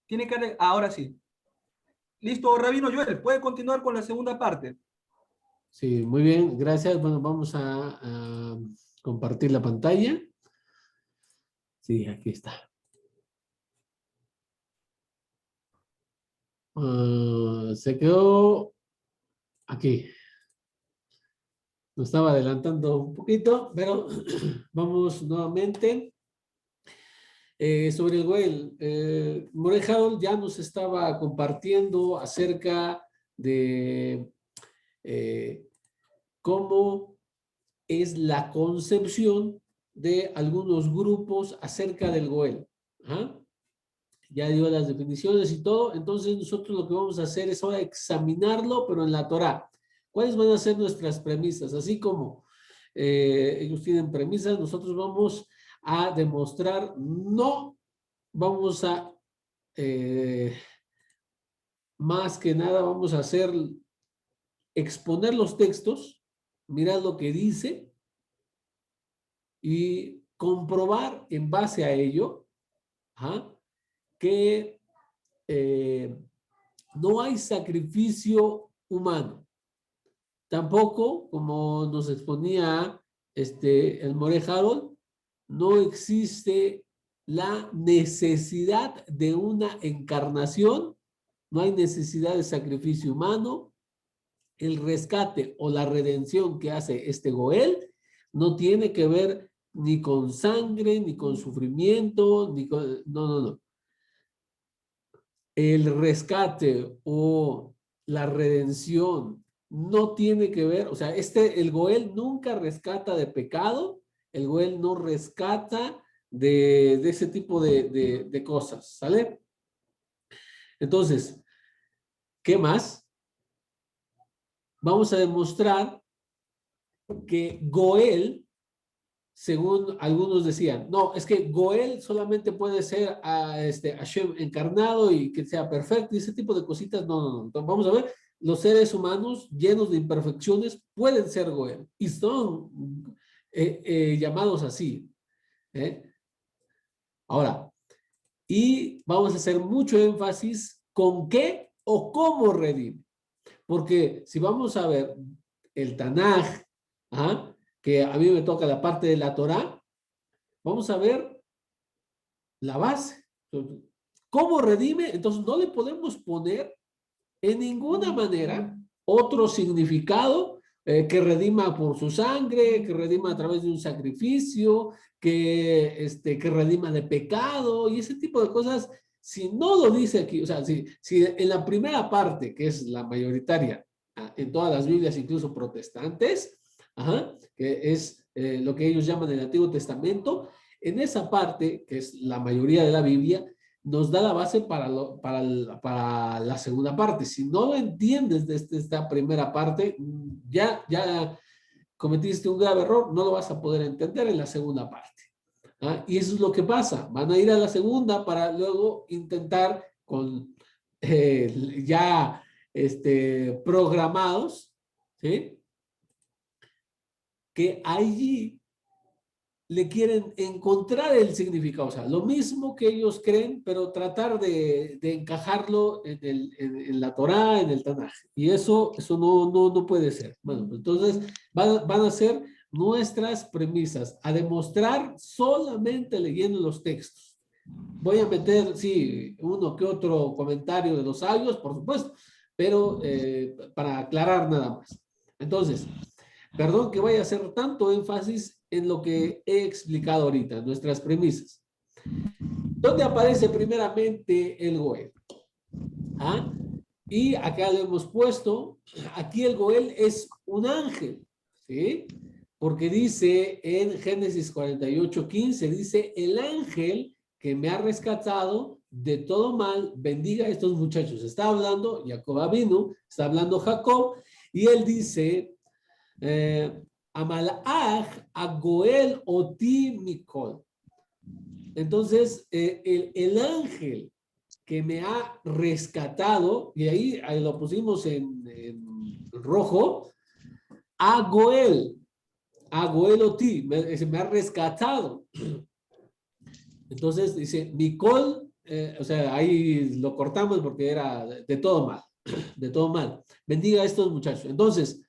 Tiene que... Ahora sí. Listo, Rabino Joel, puede continuar con la segunda parte. Sí, muy bien, gracias. Bueno, vamos a compartir la pantalla. Sí, aquí está. Se quedó aquí. Nos estaba adelantando un poquito, pero vamos nuevamente. Sobre el Goel, Morey Harold ya nos estaba compartiendo acerca de cómo es la concepción de algunos grupos acerca del Goel. ¿Ah? Ya dio las definiciones y todo, entonces nosotros lo que vamos a hacer es ahora examinarlo, pero en la Torá. ¿Cuáles van a ser nuestras premisas? Así como ellos tienen premisas, nosotros vamos a demostrar, no vamos a, más que nada vamos a hacer, exponer los textos, mirar lo que dice y comprobar en base a ello, ¿ah?, que no hay sacrificio humano. Tampoco, como nos exponía el Morey Harold, no existe la necesidad de una encarnación, no hay necesidad de sacrificio humano. El rescate o la redención que hace este Goel no tiene que ver ni con sangre, ni con sufrimiento, ni con... No, no, no. El rescate o la redención no tiene que ver, o sea, el Goel nunca rescata de pecado, el Goel no rescata de ese tipo de cosas, ¿sale? Entonces, ¿qué más? Vamos a demostrar que Goel, según algunos decían, no, es que Goel solamente puede ser a Hashem encarnado y que sea perfecto y ese tipo de cositas, no, no, no. Entonces, vamos a ver, los seres humanos llenos de imperfecciones pueden ser Goel y son llamados así. ¿Eh? Ahora, y vamos a hacer mucho énfasis con qué o cómo redime. Porque si vamos a ver el Tanaj, ¿ah?, que a mí me toca la parte de la Torá, vamos a ver la base. ¿Cómo redime? Entonces no le podemos poner en ninguna manera otro significado que redima por su sangre, que redima a través de un sacrificio, que redima de pecado y ese tipo de cosas. Si no lo dice aquí, o sea, si en la primera parte, que es la mayoritaria en todas las Biblias, incluso protestantes, que es lo que ellos llaman el Antiguo Testamento, en esa parte, que es la mayoría de la Biblia, nos da la base para la segunda parte. Si no lo entiendes desde esta primera parte, ya cometiste un grave error, no lo vas a poder entender en la segunda parte. ¿Ah? Y eso es lo que pasa. Van a ir a la segunda para luego intentar con ya programados, ¿sí?, que allí le quieren encontrar el significado, o sea, lo mismo que ellos creen, pero tratar de encajarlo en la Torá, en el Tanaj. Y eso no puede ser. Bueno, entonces van a ser nuestras premisas, a demostrar solamente leyendo los textos. Voy a meter, sí, uno que otro comentario de los sabios, por supuesto, pero para aclarar nada más. Entonces, perdón que vaya a hacer tanto énfasis en lo que he explicado ahorita, nuestras premisas. ¿Dónde aparece primeramente el Goel? ¿Ah? Y acá lo hemos puesto, aquí el Goel es un ángel, ¿sí? Porque dice en Génesis 48:15, dice, el ángel que me ha rescatado de todo mal, bendiga a estos muchachos. Está hablando Jacob vino, está hablando Jacob, y él dice, Amalach Agoel Oti Mikol. Entonces, el ángel que me ha rescatado, y ahí lo pusimos en rojo, Agoel Oti, me ha rescatado. Entonces dice, Mikol, o sea, ahí lo cortamos porque era de todo mal, de todo mal. Bendiga a estos muchachos. Entonces,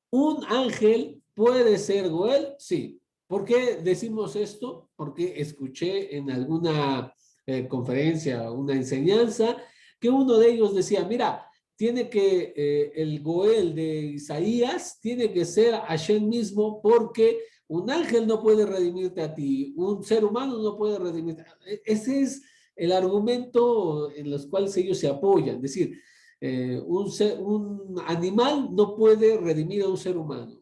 ¿un ángel puede ser Goel? Sí. ¿Por qué decimos esto? Porque escuché en alguna conferencia, una enseñanza, que uno de ellos decía, mira, tiene que, el Goel de Isaías tiene que ser Hashem mismo porque un ángel no puede redimirte a ti, un ser humano no puede redimirte. Ese es el argumento en los cuales ellos se apoyan. Es decir, un animal no puede redimir a un ser humano.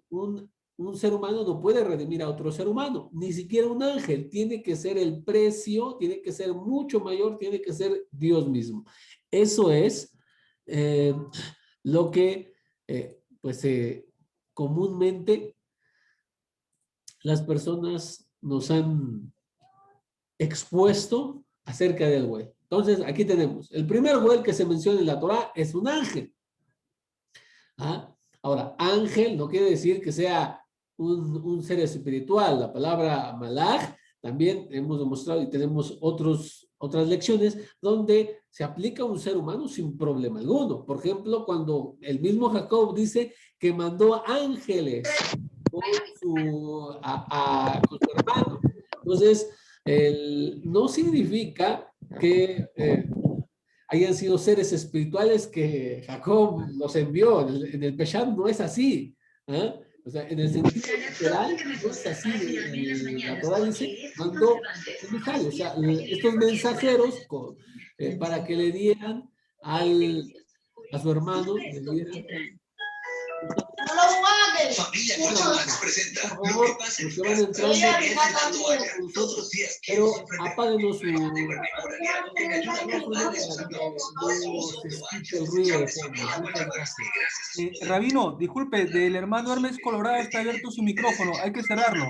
Un ser humano no puede redimir a otro ser humano. Ni siquiera un ángel. Tiene que ser el precio, tiene que ser mucho mayor, tiene que ser Dios mismo. Eso es lo que, pues, comúnmente las personas nos han expuesto acerca del Goel. Entonces, aquí tenemos, el primer Goel que se menciona en la Torá es un ángel. ¿Ah? Ahora, ángel no quiere decir que sea un ser espiritual. La palabra malaj también hemos demostrado y tenemos otras lecciones donde se aplica a un ser humano sin problema alguno. Por ejemplo, cuando el mismo Jacob dice que mandó ángeles con con su hermano. Entonces, no significa que hayan sido seres espirituales que Jacob los envió. En el Peshat no es así. ¿Ah? O sea, en el sentido literal, no es así. La Torah dice, mandó emisarios, o sea, estos mensajeros para que le dieran a su hermano, le dieran. Familia Max presenta. Por favor, los que van entrando con nosotros, pero apáguenos su para que no se escuche el ruido de fondo. Muchas gracias. Rabino, disculpe, del hermano Hermes Colorado está abierto su micrófono, hay que cerrarlo.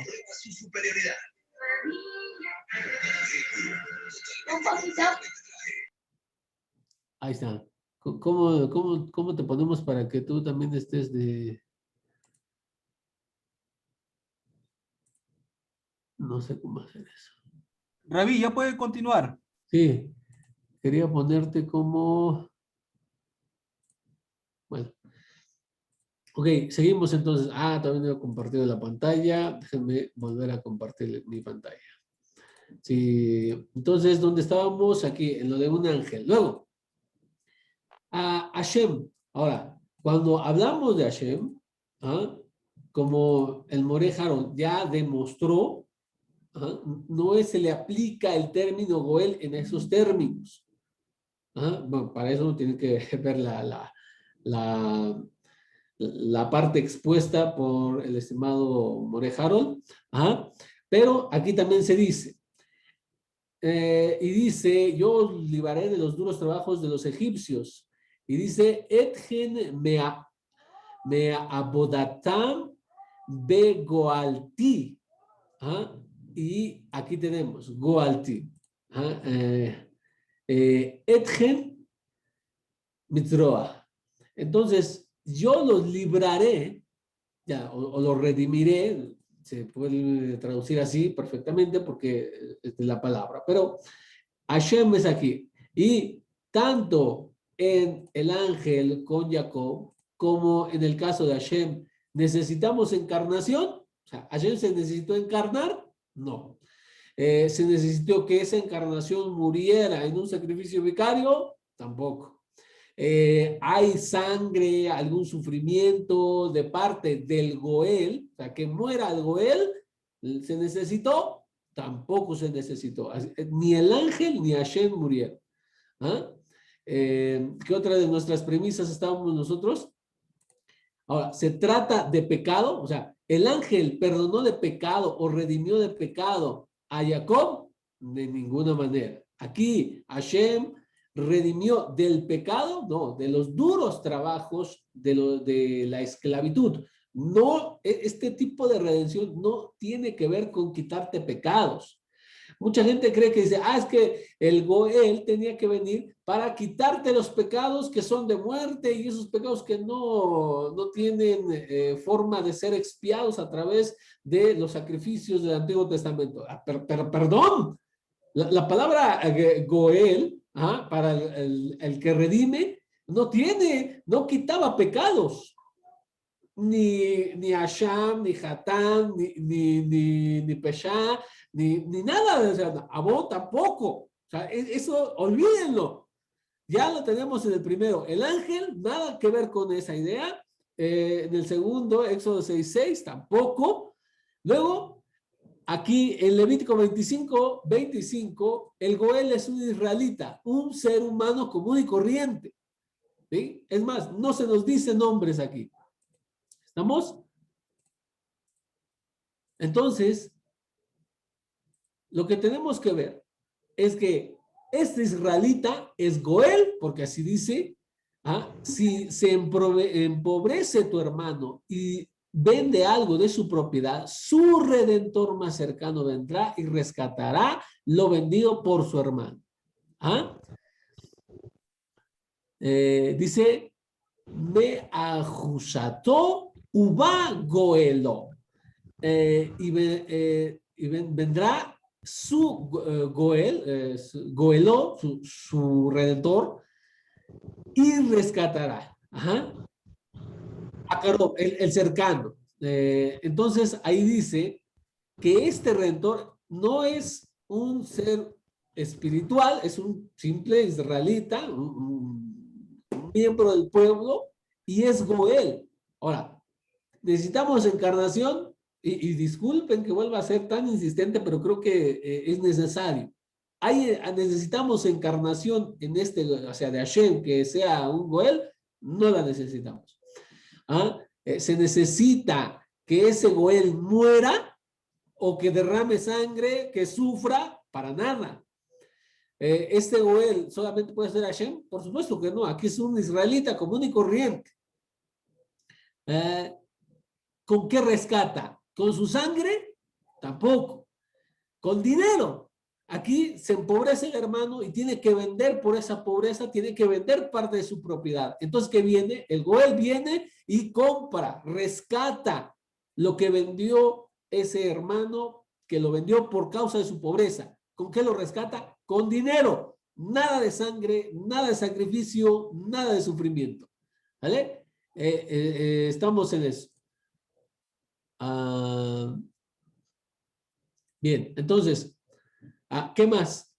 Ahí está. ¿Cómo te ponemos para que tú también estés de... No sé cómo hacer eso. Rabí, ya puede continuar. Sí, quería ponerte como... Bueno. Ok, seguimos entonces. También he compartido la pantalla. Déjenme volver a compartir mi pantalla. Sí, entonces, ¿dónde estábamos? Aquí, en lo de un ángel. Luego, a Hashem. Ahora, cuando hablamos de Hashem, como el Moré Harold ya demostró, no se le aplica el término Goel en esos términos. Bueno, para eso uno tiene que ver la parte expuesta por el estimado Moré Harold. Pero aquí también se dice, y dice, yo os libraré de los duros trabajos de los egipcios. Y dice, etgen me abodatam be goalti. Y aquí tenemos goalti. Etgen mitzroa. Entonces, yo los libraré, ya, o los redimiré, se puede traducir así perfectamente porque es de la palabra, pero Hashem es aquí. Y tanto en el ángel con Jacob como en el caso de Hashem, ¿necesitamos encarnación? O sea, ¿Hashem se necesitó encarnar? No. ¿Se necesitó que esa encarnación muriera en un sacrificio vicario? Tampoco. ¿Hay sangre, algún sufrimiento de parte del Goel? O sea, que muera el Goel, ¿se necesitó? Tampoco se necesitó. Ni el ángel ni Hashem murieron. ¿Qué otra de nuestras premisas estábamos nosotros? Ahora, ¿se trata de pecado? O sea, ¿el ángel perdonó de pecado o redimió de pecado a Jacob? De ninguna manera. Aquí Hashem redimió del pecado, no, de los duros trabajos de la esclavitud. No, este tipo de redención no tiene que ver con quitarte pecados. Mucha gente cree que dice, es que el Goel tenía que venir para quitarte los pecados que son de muerte y esos pecados que no tienen forma de ser expiados a través de los sacrificios del Antiguo Testamento. Perdón, La palabra Goel, para el que redime, no quitaba pecados. Ni Asham, ni Hatán, ni Peshá, ni nada. O sea, Abó tampoco. O sea, eso olvídenlo. Ya lo tenemos en el primero. El ángel, nada que ver con esa idea. En el segundo, Éxodo 6:6, tampoco. Luego, aquí en Levítico 25, el Goel es un israelita, un ser humano común y corriente. ¿Sí? Es más, no se nos dice nombres aquí. ¿Estamos? Entonces, lo que tenemos que ver es que este israelita es Goel, porque así dice, si se empobrece tu hermano y vende algo de su propiedad, su redentor más cercano vendrá y rescatará lo vendido por su hermano. Dice, me ajusató uba goelo. Y vendrá su Goel, Goeló, su redentor, y rescatará. El cercano. Entonces ahí dice que este redentor no es un ser espiritual, es un simple israelita, un miembro del pueblo, y es Goel. Ahora, necesitamos encarnación, y disculpen que vuelva a ser tan insistente, pero creo que es necesario. Necesitamos encarnación en o sea, de Hashem, que sea un Goel, no la necesitamos. Se necesita que ese Goel muera o que derrame sangre, que sufra, para nada. Este Goel solamente puede ser Hashem, por supuesto que no, aquí es un israelita común y corriente. ¿Con qué rescata? ¿Con su sangre? Tampoco. ¿Con dinero? Aquí se empobrece el hermano y tiene que vender por esa pobreza, tiene que vender parte de su propiedad. Entonces, ¿qué viene? El Goel viene y compra, rescata lo que vendió ese hermano, que lo vendió por causa de su pobreza. ¿Con qué lo rescata? Con dinero. Nada de sangre, nada de sacrificio, nada de sufrimiento. ¿Vale? Estamos en eso. Bien, entonces, ¿qué más?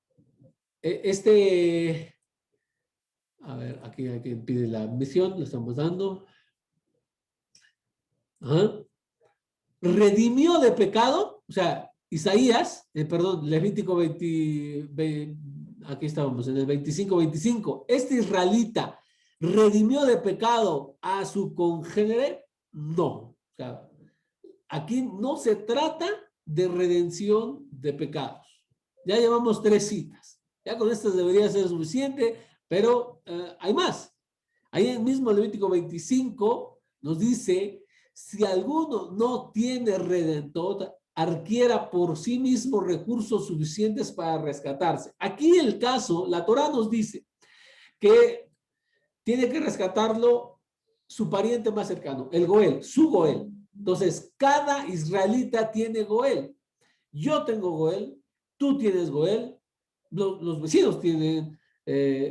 A ver, aquí hay que pide la misión, le estamos dando. Redimió de pecado, o sea, Isaías, perdón, Levítico 20, aquí estábamos, en el 25. Este israelita redimió de pecado a su congénere, no. O sea, aquí no se trata de redención de pecados. Ya llevamos 3 citas. Ya con estas debería ser suficiente, pero hay más. Ahí en mismo Levítico 25 nos dice, si alguno no tiene redentor, adquiera por sí mismo recursos suficientes para rescatarse. Aquí el caso, la Torá nos dice que tiene que rescatarlo su pariente más cercano, el Goel, su Goel. Entonces, cada israelita tiene Goel. Yo tengo Goel, tú tienes Goel, los vecinos tienen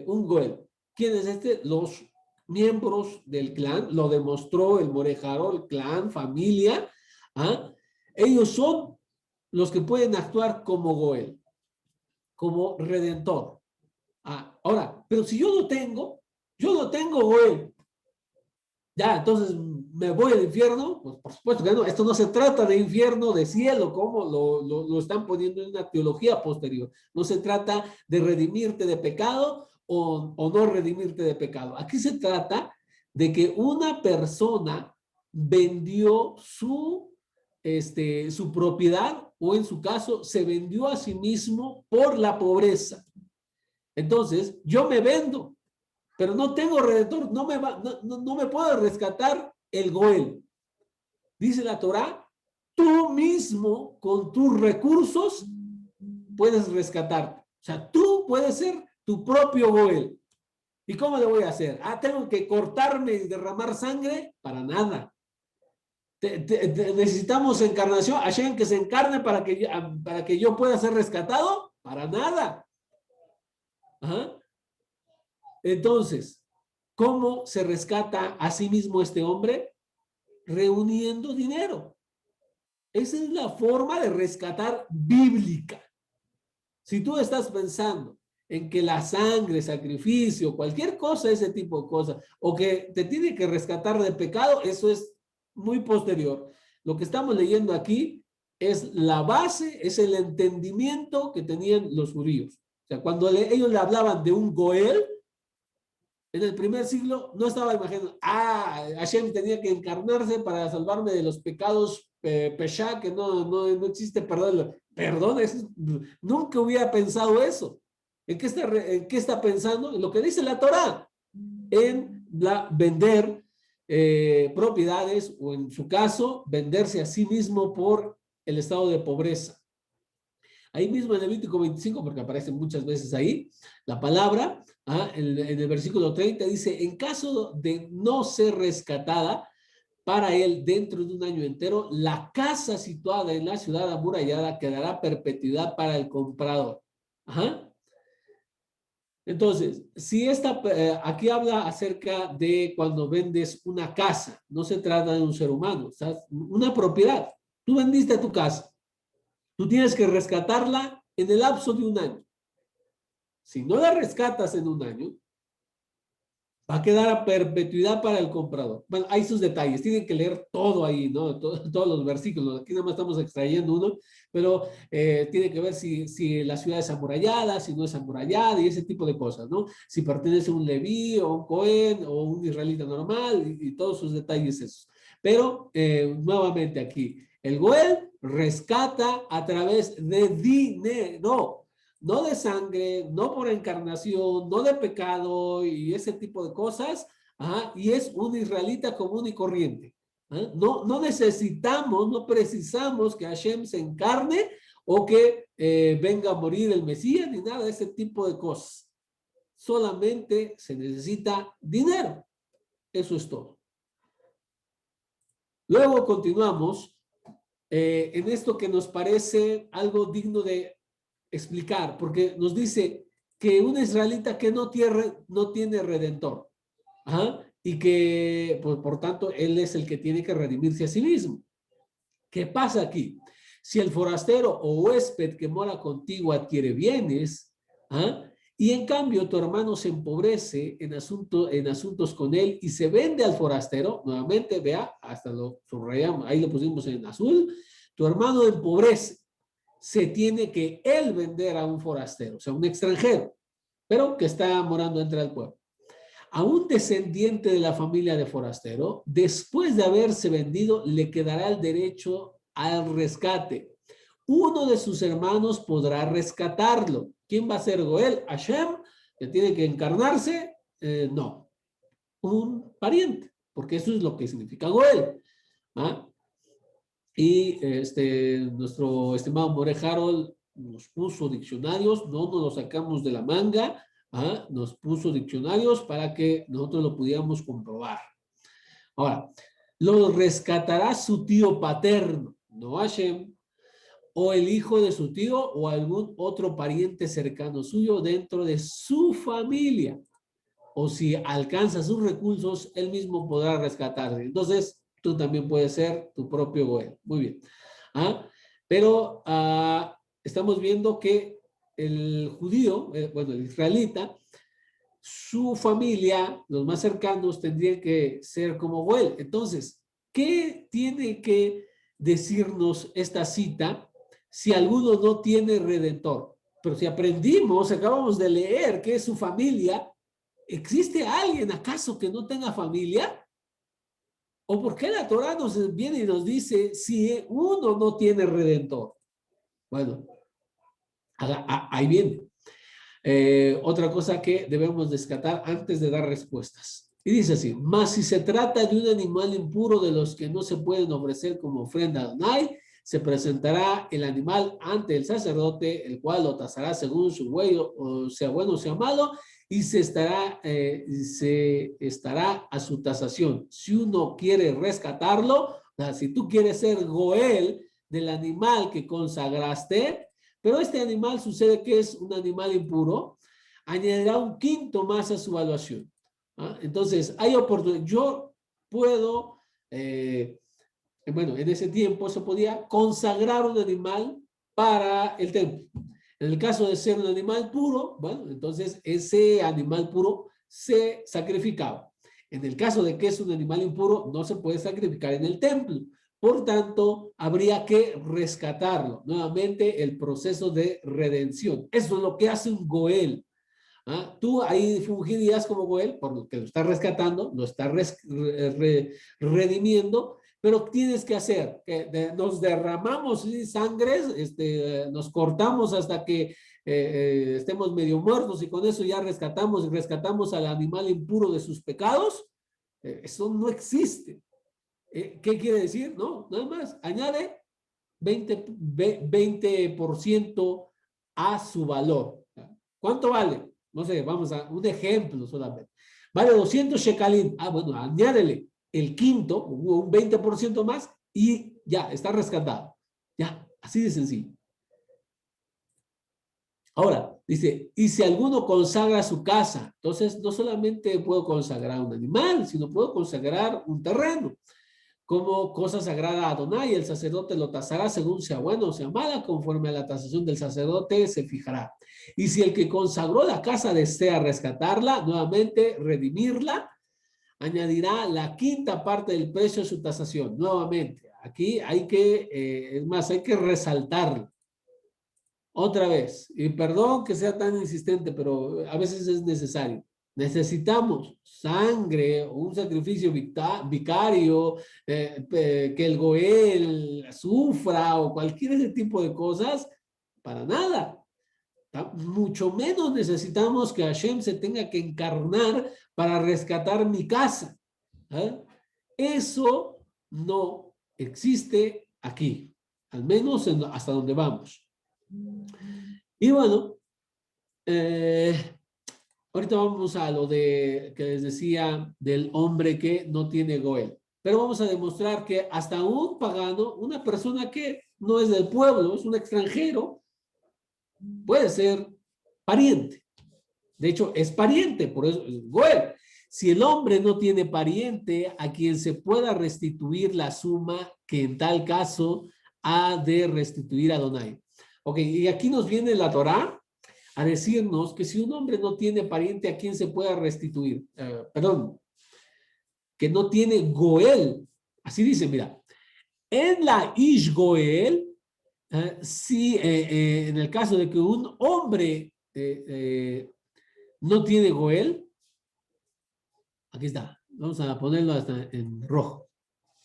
un Goel. ¿Quién es este? Los miembros del clan, lo demostró el Morejaro, el clan, familia. Ellos son los que pueden actuar como Goel, como redentor. Ahora, pero si yo no tengo Goel, ya, entonces me voy al infierno. Pues por supuesto que no, esto no se trata de infierno, de cielo, como lo están poniendo en una teología posterior. No se trata de redimirte de pecado o no redimirte de pecado. Aquí se trata de que una persona vendió su propiedad, o en su caso se vendió a sí mismo por la pobreza. Entonces, yo me vendo, pero no tengo redentor, no me puedo rescatar el Goel. Dice la Torá, tú mismo con tus recursos puedes rescatarte. O sea, tú puedes ser tu propio Goel. ¿Y cómo le voy a hacer? ¿Tengo que cortarme y derramar sangre? Para nada. Necesitamos encarnación, Hashem que se encarne para que yo pueda ser rescatado. para nada. Ajá. Entonces, ¿cómo se rescata a sí mismo este hombre? Reuniendo dinero. Esa es la forma de rescatar bíblica. Si tú estás pensando en que la sangre, sacrificio, cualquier cosa, ese tipo de cosas, o que te tiene que rescatar de pecado, eso es muy posterior. Lo que estamos leyendo aquí es la base, es el entendimiento que tenían los judíos. O sea, cuando ellos le hablaban de un Goel, en el primer siglo no estaba imaginando, Hashem tenía que encarnarse para salvarme de los pecados Pesha, que no existe perdón. Perdón, nunca hubiera pensado eso. ¿En qué está pensando? En lo que dice la Torá, en vender propiedades, o en su caso, venderse a sí mismo por el estado de pobreza. Ahí mismo en Levítico 25, porque aparece muchas veces ahí, la palabra, en el versículo 30 dice, en caso de no ser rescatada para él dentro de un año entero, la casa situada en la ciudad amurallada quedará perpetuidad para el comprador. Ajá. Entonces, si aquí habla acerca de cuando vendes una casa, no se trata de un ser humano, una propiedad. Tú vendiste tu casa, tú tienes que rescatarla en el lapso de un año. Si no la rescatas en un año, va a quedar a perpetuidad para el comprador. Bueno, hay sus detalles, tienen que leer todo ahí, ¿no? Todos los versículos, aquí nada más estamos extrayendo uno, pero tiene que ver si la ciudad es amurallada, si no es amurallada y ese tipo de cosas, ¿no? Si pertenece a un leví o un cohen o un israelita normal y todos sus detalles esos. Pero, nuevamente aquí, el goel rescata a través de dinero. No de sangre, no por encarnación, no de pecado y ese tipo de cosas, y es un israelita común y corriente. No necesitamos, no precisamos que Hashem se encarne o que venga a morir el Mesías ni nada de ese tipo de cosas. Solamente se necesita dinero. Eso es todo. Luego continuamos en esto que nos parece algo digno de explicar, porque nos dice que un israelita que no tiene redentor, y que pues, por tanto él es el que tiene que redimirse a sí mismo. ¿Qué pasa aquí? Si el forastero o huésped que mora contigo adquiere bienes, y en cambio tu hermano se empobrece en asuntos con él y se vende al forastero, nuevamente vea, hasta lo subrayamos, ahí lo pusimos en azul, tu hermano empobrece, se tiene que él vender a un forastero, o sea, un extranjero, pero que está morando entre el pueblo. A un descendiente de la familia de forastero, después de haberse vendido, le quedará el derecho al rescate. Uno de sus hermanos podrá rescatarlo. ¿Quién va a ser Goel? ¿Hashem? ¿Que tiene que encarnarse? No. Un pariente, porque eso es lo que significa Goel. Y nuestro estimado More Harold nos puso diccionarios, no nos lo sacamos de la manga, nos puso diccionarios para que nosotros lo pudiéramos comprobar. Ahora, lo rescatará su tío paterno, no Hashem, o el hijo de su tío o algún otro pariente cercano suyo dentro de su familia. O si alcanza sus recursos, él mismo podrá rescatarse. Entonces, tú también puedes ser tu propio Goel. Muy bien. Pero estamos viendo que el judío, el israelita, su familia, los más cercanos, tendrían que ser como Goel. Entonces, ¿qué tiene que decirnos esta cita si alguno no tiene redentor? Pero si aprendimos, acabamos de leer que es su familia, ¿existe alguien acaso que no tenga familia? ¿O por qué la Torah nos viene y nos dice si uno no tiene redentor? Bueno, ahí viene. Otra cosa que debemos descartar antes de dar respuestas. Y dice así, mas si se trata de un animal impuro de los que no se pueden ofrecer como ofrenda a Adonai, se presentará el animal ante el sacerdote, el cual lo tasará según su huello, o sea bueno o sea malo, y se estará a su tasación. Si uno quiere rescatarlo, o sea, si tú quieres ser Goel del animal que consagraste, pero este animal sucede que es un animal impuro, añadirá un quinto más a su evaluación. ¿Ah? Entonces, hay oportunidad. Yo puedo, bueno, en ese tiempo se podía consagrar un animal para el templo. En el caso de ser un animal puro, bueno, entonces ese animal puro se sacrificaba. En el caso de que es un animal impuro, no se puede sacrificar en el templo. Por tanto, habría que rescatarlo. Nuevamente, el proceso de redención. Eso es lo que hace un Goel. ¿Ah? Tú ahí fungirías como Goel, porque lo estás rescatando, lo estás redimiendo, pero tienes que hacer, que nos derramamos sangre, nos cortamos hasta que estemos medio muertos y con eso ya rescatamos y rescatamos al animal impuro de sus pecados. Eso no existe. ¿Qué quiere decir? No, nada más, añade 20% a su valor. ¿Cuánto vale? No sé, vamos a un ejemplo solamente. Vale 200 shekalín. Ah, bueno, añádele el quinto, un 20% más y ya, está rescatado. Ya, así de sencillo. Ahora, dice, y si alguno consagra su casa, entonces no solamente puedo consagrar un animal, sino puedo consagrar un terreno como cosa sagrada a Adonai, el sacerdote lo tasará según sea bueno o sea mala, conforme a la tasación del sacerdote se fijará. Y si el que consagró la casa desea rescatarla, nuevamente redimirla, añadirá la quinta parte del precio de su tasación. Nuevamente, aquí hay que, es más, hay que resaltarlo. Otra vez, y perdón que sea tan insistente, pero a veces es necesario. Necesitamos sangre, un sacrificio vicario, que el Goel sufra o cualquier ese tipo de cosas, para nada. Mucho menos necesitamos que Hashem se tenga que encarnar para rescatar mi casa. ¿Eh? Eso no existe aquí, al menos hasta donde vamos. Y bueno, ahorita vamos a lo de que les decía del hombre que no tiene Goel. Pero vamos a demostrar que hasta un pagano, una persona que no es del pueblo, es un extranjero, puede ser pariente. De hecho, es pariente, por eso es Goel. Si el hombre no tiene pariente a quien se pueda restituir la suma que en tal caso ha de restituir a Adonai. Ok, y aquí nos viene la Torá a decirnos que si un hombre no tiene pariente a quien se pueda restituir, perdón, que no tiene Goel, así dice, mira, en la Ish Goel, si en el caso de que un hombre no tiene Goel, aquí está, vamos a ponerlo hasta en rojo,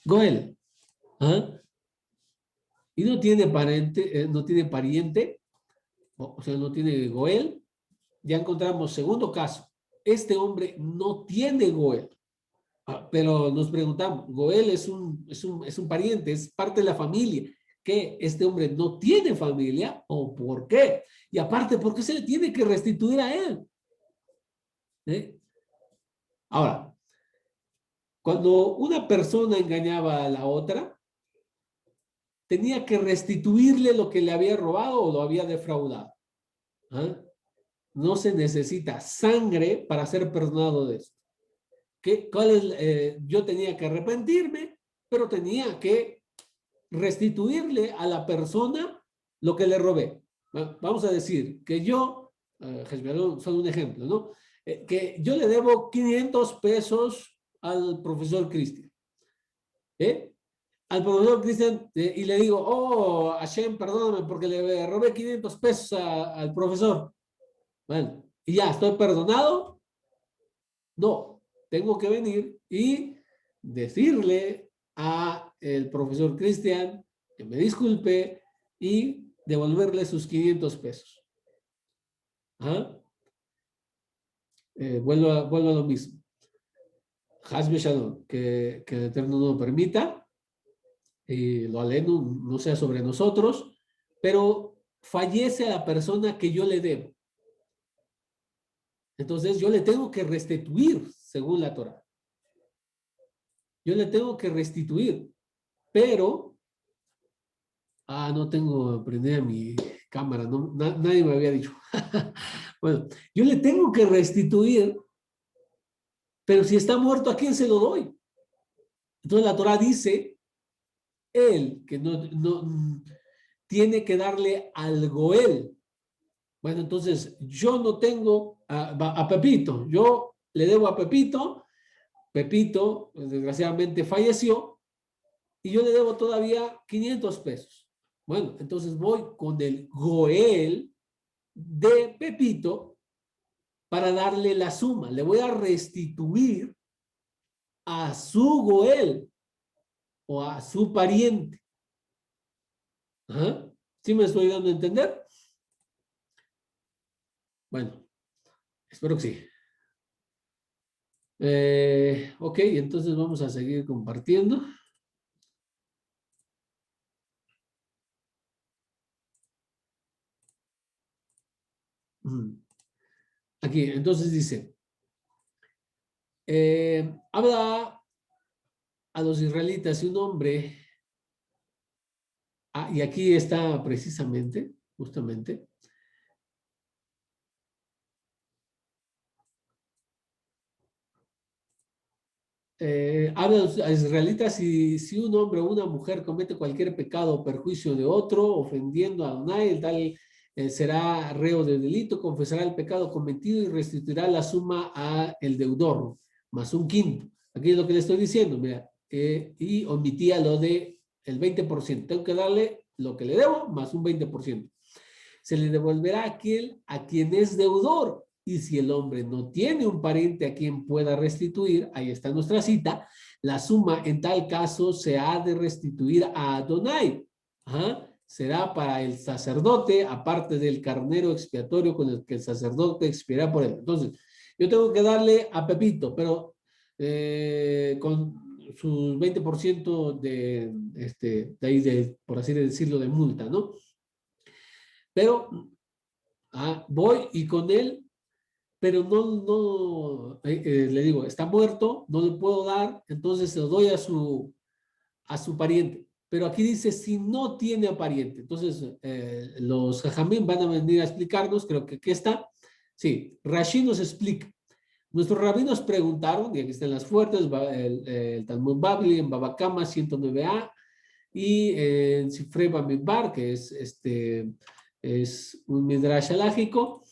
Goel, ¿ah? Y no tiene no tiene pariente, o sea, no tiene Goel, ya encontramos segundo caso. Este hombre no tiene Goel. Pero nos preguntamos, Goel es un pariente, es parte de la familia. ¿Que este hombre no tiene familia o por qué? Y aparte, ¿por qué se le tiene que restituir a él? Ahora, cuando una persona engañaba a la otra, tenía que restituirle lo que le había robado o lo había defraudado. ¿Ah? No se necesita sangre para ser perdonado de esto. Yo tenía que arrepentirme, pero tenía que restituirle a la persona lo que le robé. Vamos a decir que yo, solo un ejemplo, ¿no? Que yo le debo 500 pesos al profesor Cristian. Al profesor Cristian y le digo, oh, Hashem, perdóname porque le robé 500 pesos al profesor. Bueno, y ya, ¿estoy perdonado? No, tengo que venir y decirle a el profesor Cristian que me disculpe y devolverle sus 500 pesos. ¿Ah? Vuelvo a lo mismo. Hasbe Shalom, que el Eterno no lo permita, y lo aleno no sea sobre nosotros, pero fallece a la persona que yo le debo. Entonces yo le tengo que restituir según la Torah. Yo le tengo que restituir, pero no tengo prendida cámara, no, nadie me había dicho. Bueno, yo le tengo que restituir, pero si está muerto, ¿a quién se lo doy? Entonces la Torah dice, él, que no tiene que darle al Goel. Bueno, entonces yo no tengo a Pepito, yo le debo a Pepito, Pepito desgraciadamente falleció y yo le debo todavía 500 pesos. Bueno, entonces voy con el Goel de Pepito para darle la suma. Le voy a restituir a su Goel o a su pariente. ¿Ah? ¿Sí me estoy dando a entender? Bueno, espero que sí. Ok, entonces vamos a seguir compartiendo. Aquí, entonces dice, habla a los israelitas y un hombre, y aquí está precisamente, justamente, habla a los israelitas y si un hombre o una mujer comete cualquier pecado o perjuicio de otro, ofendiendo a Adonai, el tal será reo de delito, confesará el pecado cometido y restituirá la suma a el deudor, más un quinto. Aquí es lo que le estoy diciendo, mira, y omitía lo de el 20%. Tengo que darle lo que le debo más un 20%. Se le devolverá a aquel a quien es deudor. Y si el hombre no tiene un pariente a quien pueda restituir, ahí está nuestra cita, la suma en tal caso se ha de restituir a Adonai. Ajá. Será para el sacerdote, aparte del carnero expiatorio con el que el sacerdote expiará por él. Entonces, yo tengo que darle a Pepito, pero con sus 20% de ahí, por así decirlo, de multa, ¿no? Pero voy y con él, pero le digo, está muerto, no le puedo dar, entonces se lo doy a su pariente. Pero aquí dice, si no tiene pariente. Entonces, los jajamín van a venir a explicarnos, creo que aquí está. Sí, Rashi nos explica. Nuestros rabinos preguntaron, y aquí están las fuertes, el Talmud Babli en Baba Kama 109a, y en Sifrei Bamidbar, que es un midrash halágico,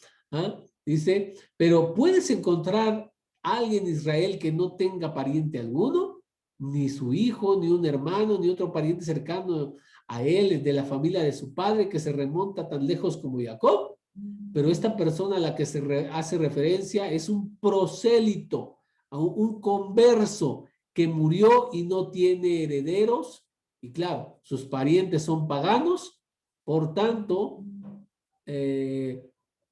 dice, pero ¿puedes encontrar a alguien en Israel que no tenga pariente alguno? Ni su hijo, ni un hermano, ni otro pariente cercano a él, de la familia de su padre, que se remonta tan lejos como Jacob. Pero esta persona a la que hace referencia es un prosélito, un converso que murió y no tiene herederos. Y claro, sus parientes son paganos, por tanto,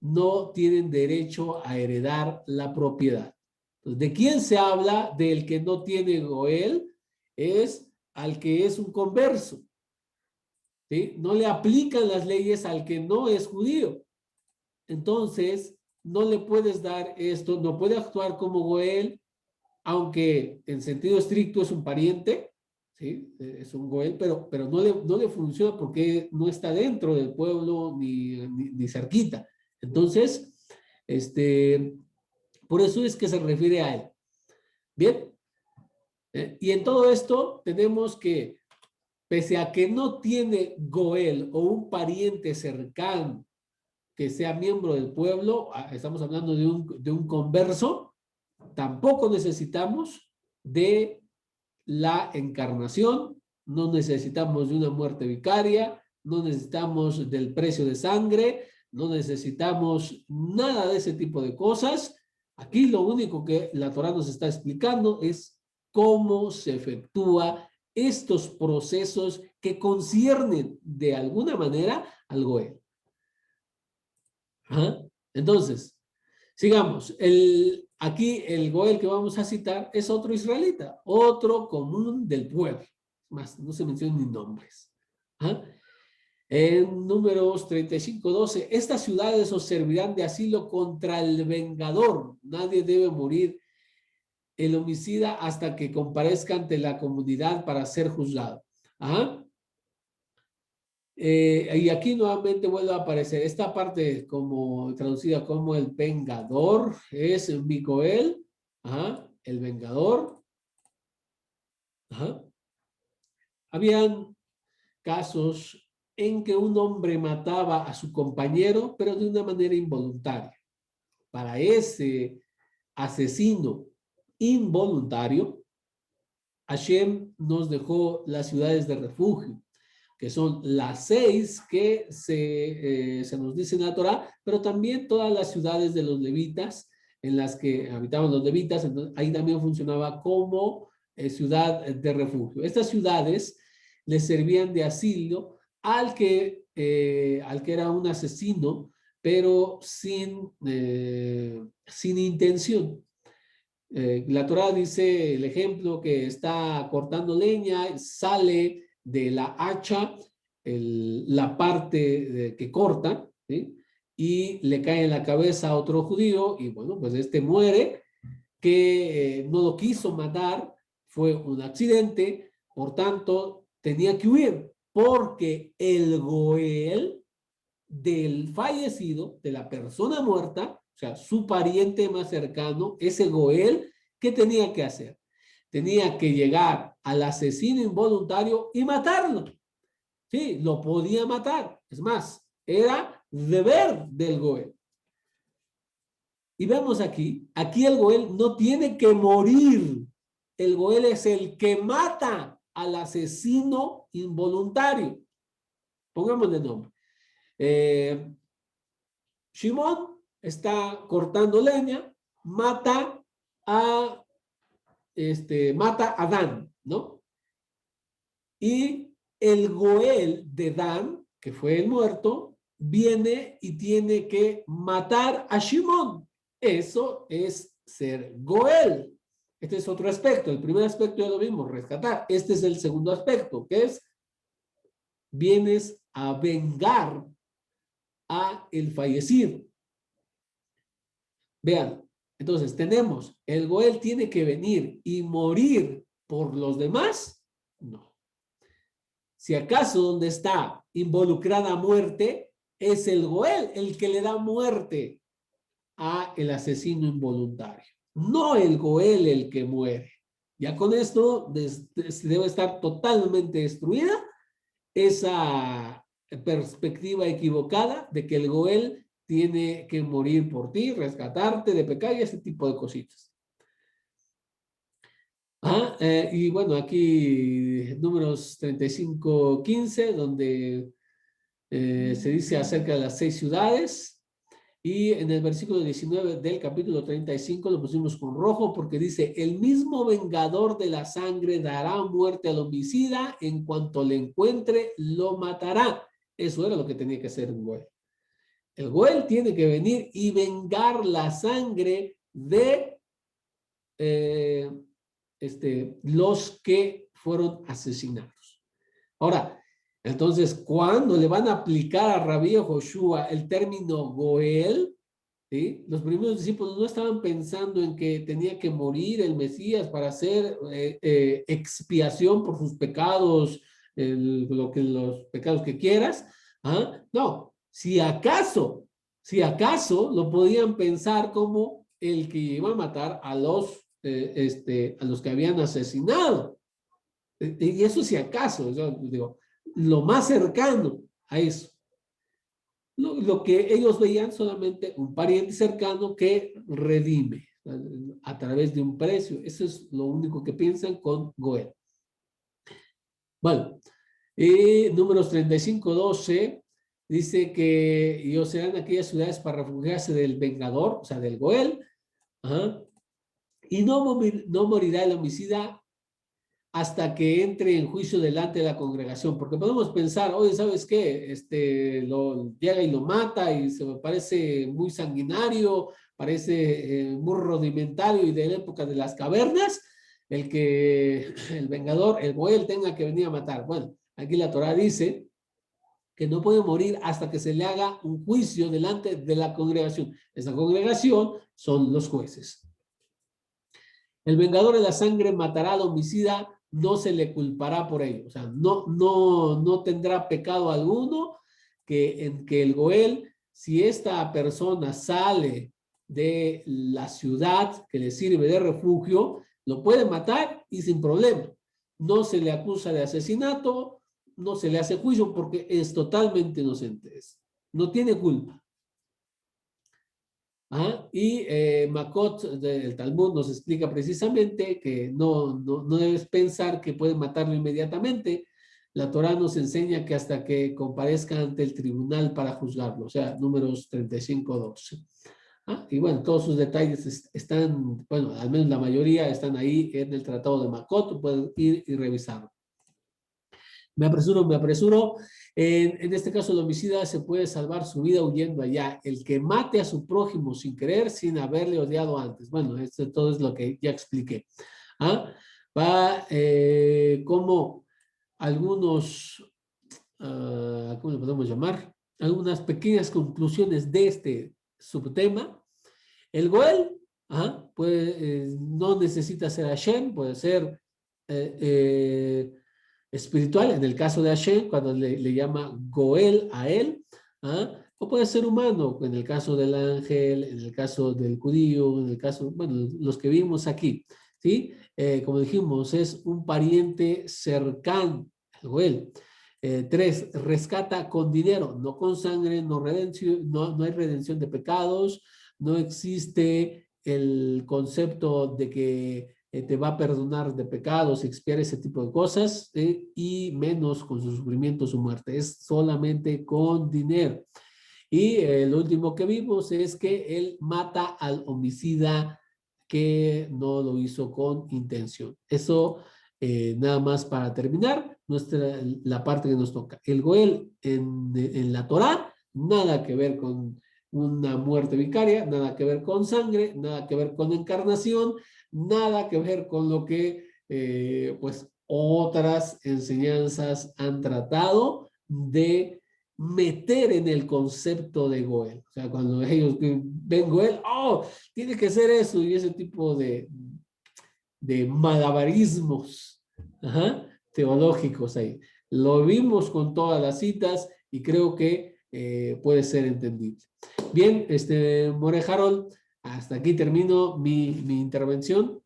no tienen derecho a heredar la propiedad. Entonces, ¿de quién se habla? Del que no tiene Goel, es al que es un converso. ¿Sí? No le aplican las leyes al que no es judío. Entonces, no le puedes dar esto, no puede actuar como Goel, aunque en sentido estricto es un pariente, ¿sí? Es un Goel, pero no le funciona porque no está dentro del pueblo ni cerquita. Entonces, por eso es que se refiere a él. Bien, y en todo esto tenemos que, pese a que no tiene Goel o un pariente cercano que sea miembro del pueblo, estamos hablando de un converso, tampoco necesitamos de la encarnación, no necesitamos de una muerte vicaria, no necesitamos del precio de sangre, no necesitamos nada de ese tipo de cosas. Aquí lo único que la Torah nos está explicando es cómo se efectúa estos procesos que conciernen de alguna manera al Goel. ¿Ah? Entonces, sigamos. Aquí el Goel que vamos a citar es otro israelita, otro común del pueblo. Más, no se mencionan ni nombres. ¿Ah? En números 35:12, estas ciudades os servirán de asilo contra el vengador. Nadie debe morir el homicida hasta que comparezca ante la comunidad para ser juzgado. ¿Ah? Y aquí nuevamente vuelve a aparecer esta parte como traducida como el vengador, es Micoel, ajá, el vengador. Ajá. Habían casos en que un hombre mataba a su compañero, pero de una manera involuntaria. Para ese asesino involuntario, Hashem nos dejó las ciudades de refugio, que son las 6 que se nos dice en la Torá, pero también todas las ciudades de los levitas en las que habitaban los levitas, entonces ahí también funcionaba como ciudad de refugio. Estas ciudades le servían de asilo al que era un asesino, pero sin intención. La Torá dice el ejemplo que está cortando leña, sale de la hacha la parte que corta, ¿sí? Y le cae en la cabeza a otro judío y bueno, pues este muere, que no lo quiso matar, fue un accidente, por tanto tenía que huir porque el goel del fallecido, de la persona muerta, o sea, su pariente más cercano, ese goel, ¿qué tenía que hacer? Tenía que llegar al asesino involuntario y matarlo. Sí, lo podía matar. Es más, era deber del goel. Y vemos aquí el goel no tiene que morir. El goel es el que mata al asesino involuntario. Pongámosle nombre. Shimón está cortando leña, mata a Dan, ¿no? Y el Goel de Dan, que fue el muerto, viene y tiene que matar a Shimón. Eso es ser Goel. Este es otro aspecto. El primer aspecto ya lo vimos, rescatar. Este es el segundo aspecto, que es vienes a vengar a el fallecido. Vean, entonces tenemos, el Goel tiene que venir y morir por los demás. No. Si acaso donde está involucrada muerte, es el Goel el que le da muerte a el asesino involuntario. No el Goel el que muere. Ya con esto debe estar totalmente destruida esa perspectiva equivocada de que el Goel tiene que morir por ti, rescatarte de pecado y ese tipo de cositas. Y bueno, aquí números 35-15, donde se dice acerca de las 6 ciudades. Y en el versículo 19 del capítulo 35 lo pusimos con rojo porque dice, el mismo vengador de la sangre dará muerte al homicida, en cuanto le encuentre, lo matará. Eso era lo que tenía que hacer un Goel. El Goel tiene que venir y vengar la sangre de los que fueron asesinados. Ahora, entonces, ¿cuándo le van a aplicar a Rabí Joshua el término Goel? ¿Sí? Los primeros discípulos no estaban pensando en que tenía que morir el Mesías para hacer expiación por sus pecados, los pecados que quieras. No, si acaso lo podían pensar como el que iba a matar a los que habían asesinado. Y eso si acaso, yo digo, lo más cercano a eso. Lo que ellos veían solamente un pariente cercano que redime a través de un precio. Eso es lo único que piensan con Goel. Bueno, números 35-12 dice que ellos serán aquellas ciudades para refugiarse del vengador, o sea, del Goel, y no morirá el homicida hasta que entre en juicio delante de la congregación, porque podemos pensar, oye, ¿sabes qué? Lo llega y lo mata y se me parece muy sanguinario, parece muy rudimentario y de la época de las cavernas, el vengador, el Goel tenga que venir a matar. Bueno, aquí la Torá dice que no puede morir hasta que se le haga un juicio delante de la congregación. Esa congregación son los jueces. El vengador de la sangre matará al homicida no se le culpará por ello. O sea, no tendrá pecado alguno en que el Goel, si esta persona sale de la ciudad que le sirve de refugio, lo puede matar y sin problema. No se le acusa de asesinato, no se le hace juicio porque es totalmente inocente. No tiene culpa. Y Makot del Talmud nos explica precisamente que no debes pensar que puedes matarlo inmediatamente. La Torá nos enseña que hasta que comparezca ante el tribunal para juzgarlo, o sea, números 35:12. Y bueno, todos sus detalles están, bueno, al menos la mayoría están ahí en el Tratado de Makot, pueden ir y revisarlo. Me apresuro. En este caso, el homicida se puede salvar su vida huyendo allá. El que mate a su prójimo sin querer, sin haberle odiado antes. Bueno, esto todo es lo que ya expliqué. Va como algunos, ¿cómo le podemos llamar? Algunas pequeñas conclusiones de este subtema. El Goel no necesita ser Hashem, puede ser espiritual, en el caso de Hashem, cuando le llama Goel a él, o puede ser humano, en el caso del ángel, en el caso del judío, en el caso, bueno, los que vimos aquí, ¿sí? Como dijimos, es un pariente cercano, el Goel. 3, rescata con dinero, no con sangre, no hay redención de pecados, no existe el concepto de que te va a perdonar de pecados, expiar ese tipo de cosas, y menos con su sufrimiento, su muerte. Es solamente con dinero. Y el último que vimos es que él mata al homicida que no lo hizo con intención. Eso, nada más para terminar, la parte que nos toca. El Goel en la Torá, nada que ver con una muerte vicaria, nada que ver con sangre, nada que ver con encarnación, nada que ver con lo que pues otras enseñanzas han tratado de meter en el concepto de Goel. O sea, cuando ellos ven Goel, tiene que ser eso, y ese tipo de malabarismos teológicos ahí. Lo vimos con todas las citas y creo que puede ser entendible. Bien, More Harold, hasta aquí termino mi intervención.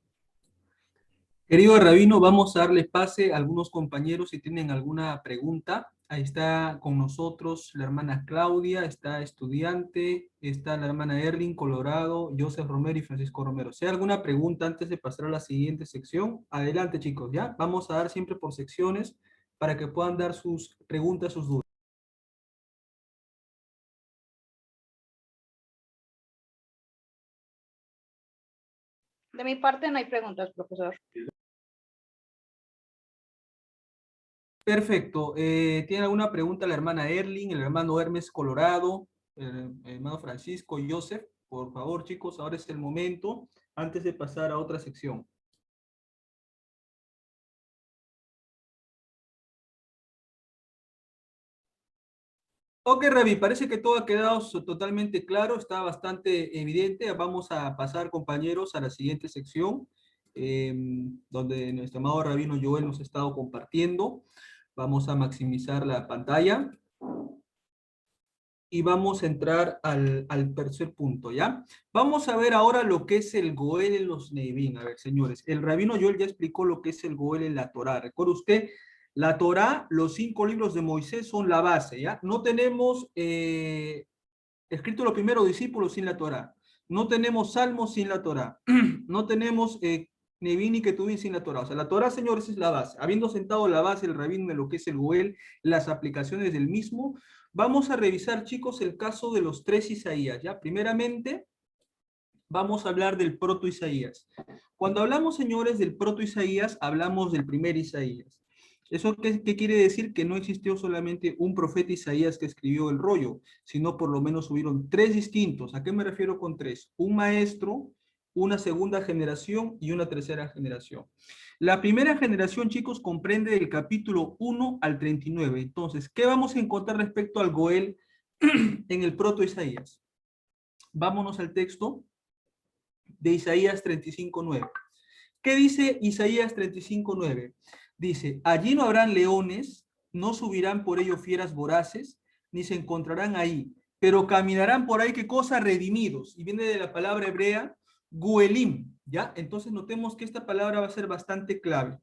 Querido Rabino, vamos a darle pase a algunos compañeros si tienen alguna pregunta. Ahí está con nosotros la hermana Claudia, está estudiante, está la hermana Erling Colorado, Joseph Romero y Francisco Romero. Si hay alguna pregunta antes de pasar a la siguiente sección, adelante chicos, ¿ya? Vamos a dar siempre por secciones para que puedan dar sus preguntas, sus dudas. De mi parte no hay preguntas, profesor. Perfecto. ¿Tiene alguna pregunta la hermana Erling, el hermano Hermes Colorado, el hermano Francisco, Joseph? Por favor, chicos, ahora es el momento antes de pasar a otra sección. Ok, Ravi, parece que todo ha quedado totalmente claro, está bastante evidente. Vamos a pasar, compañeros, a la siguiente sección, donde nuestro amado Rabino Joel nos ha estado compartiendo. Vamos a maximizar la pantalla. Y vamos a entrar al tercer punto, ¿ya? Vamos a ver ahora lo que es el Goel en los Neivim. A ver, señores, el Rabino Joel ya explicó lo que es el Goel en la Torá. Recuerde usted, la Torá, los 5 libros de Moisés son la base, ¿ya? No tenemos escrito los primeros discípulos sin la Torá. No tenemos salmos sin la Torá. No tenemos Neivim y Ketuvim sin la Torá. O sea, la Torá, señores, es la base. Habiendo sentado la base el Rabino de lo que es el Goel, las aplicaciones del mismo, vamos a revisar, chicos, el caso de los 3 Isaías, ¿ya? Primeramente, vamos a hablar del proto Isaías. Cuando hablamos, señores, del proto Isaías, hablamos del primer Isaías. ¿Eso qué quiere decir? Que no existió solamente un profeta Isaías que escribió el rollo, sino por lo menos hubieron 3 distintos. ¿A qué me refiero con 3? Un maestro, una segunda generación y una tercera generación. La primera generación, chicos, comprende del capítulo 1 al 39. Entonces, ¿qué vamos a encontrar respecto al Goel en el proto Isaías? Vámonos al texto de Isaías 35:9. ¿Qué dice Isaías 35:9? Dice, allí no habrán leones, no subirán por ello fieras voraces, ni se encontrarán ahí, pero caminarán por ahí, ¿qué cosa? Redimidos. Y viene de la palabra hebrea, guelim, ¿ya? Entonces notemos que esta palabra va a ser bastante clave.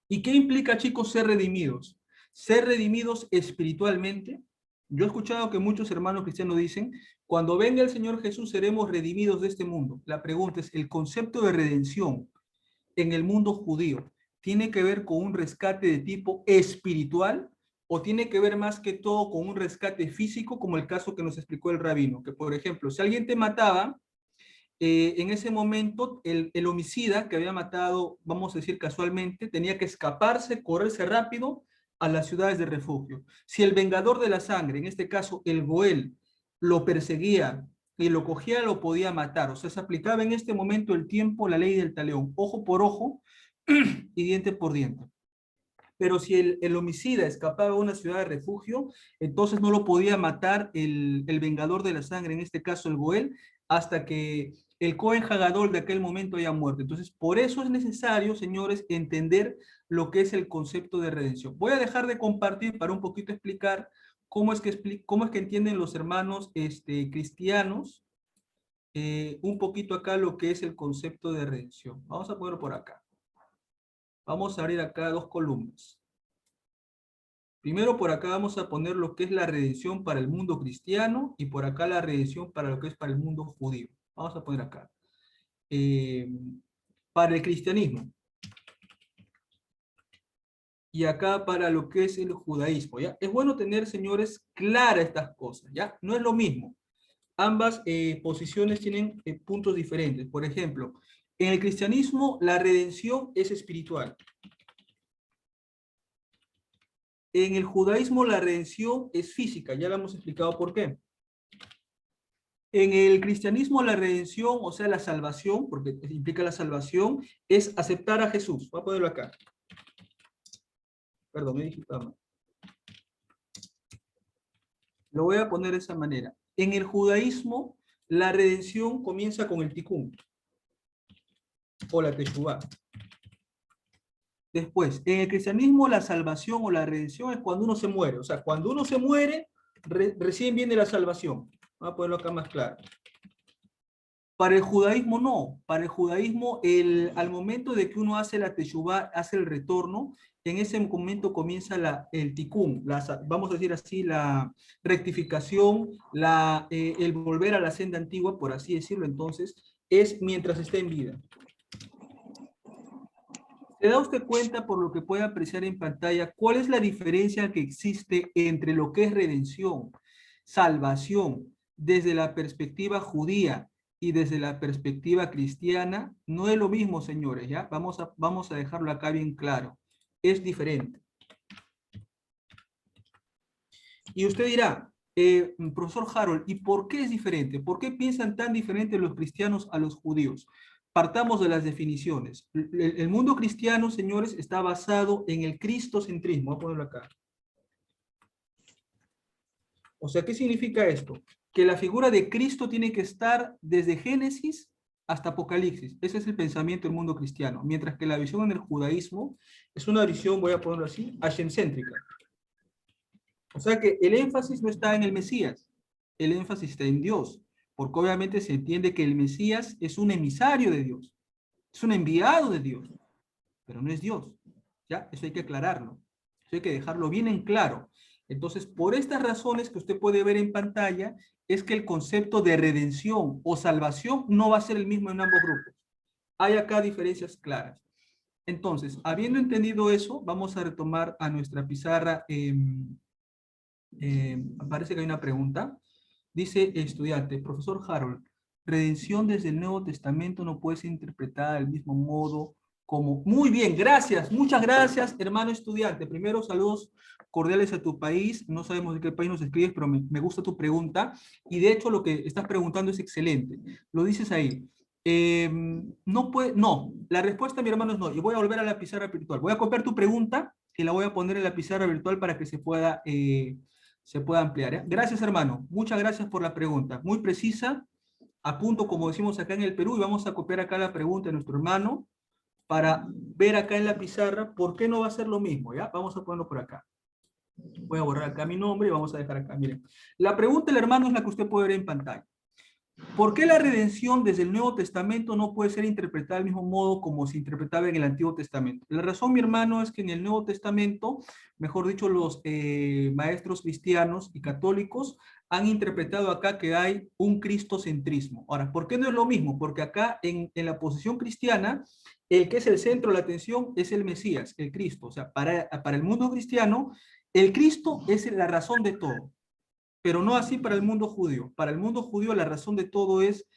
¿Y qué implica, chicos, ser redimidos? Ser redimidos espiritualmente. Yo he escuchado que muchos hermanos cristianos dicen, cuando venga el Señor Jesús seremos redimidos de este mundo. La pregunta es, ¿el concepto de redención en el mundo judío tiene que ver con un rescate de tipo espiritual o tiene que ver más que todo con un rescate físico, como el caso que nos explicó el rabino? Que, por ejemplo, si alguien te mataba, en ese momento el homicida que había matado, vamos a decir casualmente, tenía que escaparse, correrse rápido a las ciudades de refugio. Si el vengador de la sangre, en este caso el Goel, lo perseguía y lo cogía, lo podía matar. O sea, se aplicaba en este momento el tiempo, la ley del talión, ojo por ojo y diente por diente. Pero si el homicida escapaba a una ciudad de refugio, entonces no lo podía matar el vengador de la sangre, en este caso el Goel, hasta que el Cohen Hagadol de aquel momento haya muerto. Entonces, por eso es necesario, señores, entender lo que es el concepto de redención. Voy a dejar de compartir para un poquito explicar cómo es que entienden los hermanos cristianos un poquito acá lo que es el concepto de redención. Vamos a ponerlo por acá. Vamos a abrir acá dos columnas. Primero por acá vamos a poner lo que es la redención para el mundo cristiano y por acá la redención para lo que es para el mundo judío. Vamos a poner acá. Para el cristianismo. Y acá para lo que es el judaísmo, ¿ya? Es bueno tener, señores, claras estas cosas, ¿ya? No es lo mismo. Ambas posiciones tienen puntos diferentes. Por ejemplo, en el cristianismo la redención es espiritual. En el judaísmo la redención es física, ya lo hemos explicado por qué. En el cristianismo la redención, o sea, la salvación, porque implica la salvación, es aceptar a Jesús. Voy a ponerlo acá. Perdón, me dije mal. Lo voy a poner de esa manera. En el judaísmo, la redención comienza con el tikkun, o la teshuvá. Después, en el cristianismo, la salvación o la redención es cuando uno se muere. O sea, cuando uno se muere, recién viene la salvación. Vamos a ponerlo acá más claro. Para el judaísmo no. Para el judaísmo, al momento de que uno hace la teshuvá, hace el retorno, en ese momento comienza el tikkun, vamos a decir así, la rectificación, el volver a la senda antigua, por así decirlo. Entonces, es mientras está en vida. ¿Se da usted cuenta, por lo que puede apreciar en pantalla, cuál es la diferencia que existe entre lo que es redención, salvación, desde la perspectiva judía y desde la perspectiva cristiana? No es lo mismo, señores, ¿ya? Vamos a dejarlo acá bien claro. Es diferente. Y usted dirá, profesor Harold, ¿y por qué es diferente? ¿Por qué piensan tan diferente los cristianos a los judíos? Partamos de las definiciones. El mundo cristiano, señores, está basado en el cristocentrismo. Voy a ponerlo acá. O sea, ¿qué significa esto? Que la figura de Cristo tiene que estar desde Génesis hasta Apocalipsis. Ese es el pensamiento del mundo cristiano. Mientras que la visión en el judaísmo es una visión, voy a ponerlo así, hashemcéntrica. O sea que el énfasis no está en el Mesías, el énfasis está en Dios. Porque obviamente se entiende que el Mesías es un emisario de Dios, es un enviado de Dios, pero no es Dios. ¿Ya? Eso hay que aclararlo, eso hay que dejarlo bien en claro. Entonces, por estas razones que usted puede ver en pantalla, es que el concepto de redención o salvación no va a ser el mismo en ambos grupos. Hay acá diferencias claras. Entonces, habiendo entendido eso, vamos a retomar a nuestra pizarra. Parece que hay una pregunta. Dice estudiante, profesor Harold, redención desde el Nuevo Testamento no puede ser interpretada del mismo modo como... Muy bien, gracias, muchas gracias, hermano estudiante. Primero, saludos cordiales a tu país. No sabemos de qué país nos escribes, pero me gusta tu pregunta. Y de hecho, lo que estás preguntando es excelente. Lo dices ahí. No, la respuesta, mi hermano, es no. Y voy a volver a la pizarra virtual. Voy a copiar tu pregunta y la voy a poner en la pizarra virtual para que se pueda ampliar. ¿Eh? Gracias, hermano. Muchas gracias por la pregunta. Muy precisa. A punto, como decimos acá en el Perú, y vamos a copiar acá la pregunta de nuestro hermano para ver acá en la pizarra por qué no va a ser lo mismo, ¿ya? Vamos a ponerlo por acá. Voy a borrar acá mi nombre y vamos a dejar acá, miren. La pregunta del hermano es la que usted puede ver en pantalla. ¿Por qué la redención desde el Nuevo Testamento no puede ser interpretada del mismo modo como se interpretaba en el Antiguo Testamento? La razón, mi hermano, es que en el Nuevo Testamento, mejor dicho, los maestros cristianos y católicos han interpretado acá que hay un cristocentrismo. Ahora, ¿por qué no es lo mismo? Porque acá en la posición cristiana, el que es el centro de la atención es el Mesías, el Cristo. O sea, para el mundo cristiano, el Cristo es la razón de todo, pero no así para el mundo judío. Para el mundo judío la razón de todo es,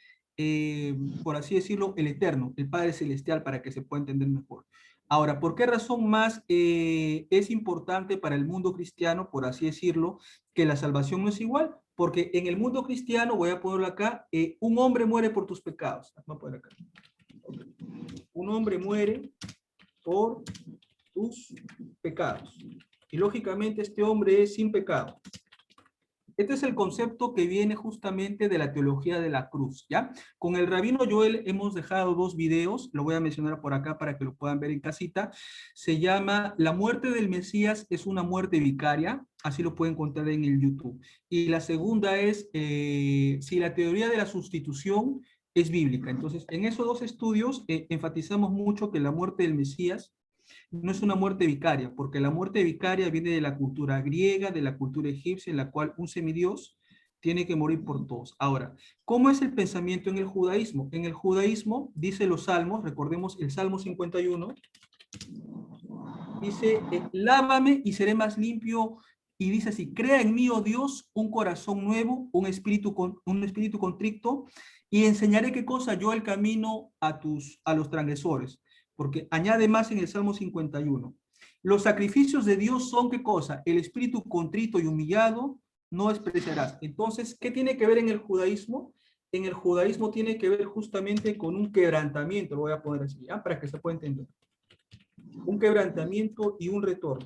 por así decirlo, el Eterno, el Padre Celestial, para que se pueda entender mejor. Ahora, ¿por qué razón más es importante para el mundo cristiano, por así decirlo, que la salvación no es igual? Porque en el mundo cristiano, voy a ponerlo acá, un hombre muere por tus pecados. Vamos a poner acá. Un hombre muere por tus pecados. Y lógicamente este hombre es sin pecado. Este es el concepto que viene justamente de la teología de la cruz, ¿ya? Con el rabino Joel hemos dejado 2 videos, lo voy a mencionar por acá para que lo puedan ver en casita. Se llama La muerte del Mesías es una muerte vicaria, así lo pueden encontrar en el YouTube. Y la segunda es si la teoría de la sustitución es bíblica. Entonces, en esos 2 estudios enfatizamos mucho que la muerte del Mesías no es una muerte vicaria, porque la muerte vicaria viene de la cultura griega, de la cultura egipcia, en la cual un semidios tiene que morir por todos. Ahora, ¿cómo es el pensamiento en el judaísmo? En el judaísmo, dice los salmos, recordemos el Salmo 51, dice, lávame y seré más limpio, y dice así, crea en mí, oh Dios, un corazón nuevo, un espíritu contrito, y enseñaré qué cosa yo el camino a los transgresores. Porque añade más en el Salmo 51. Los sacrificios de Dios son qué cosa? El espíritu contrito y humillado no despreciarás. Entonces, ¿qué tiene que ver en el judaísmo? En el judaísmo tiene que ver justamente con un quebrantamiento, lo voy a poner así, ¿ya? Para que se pueda entender. Un quebrantamiento y un retorno.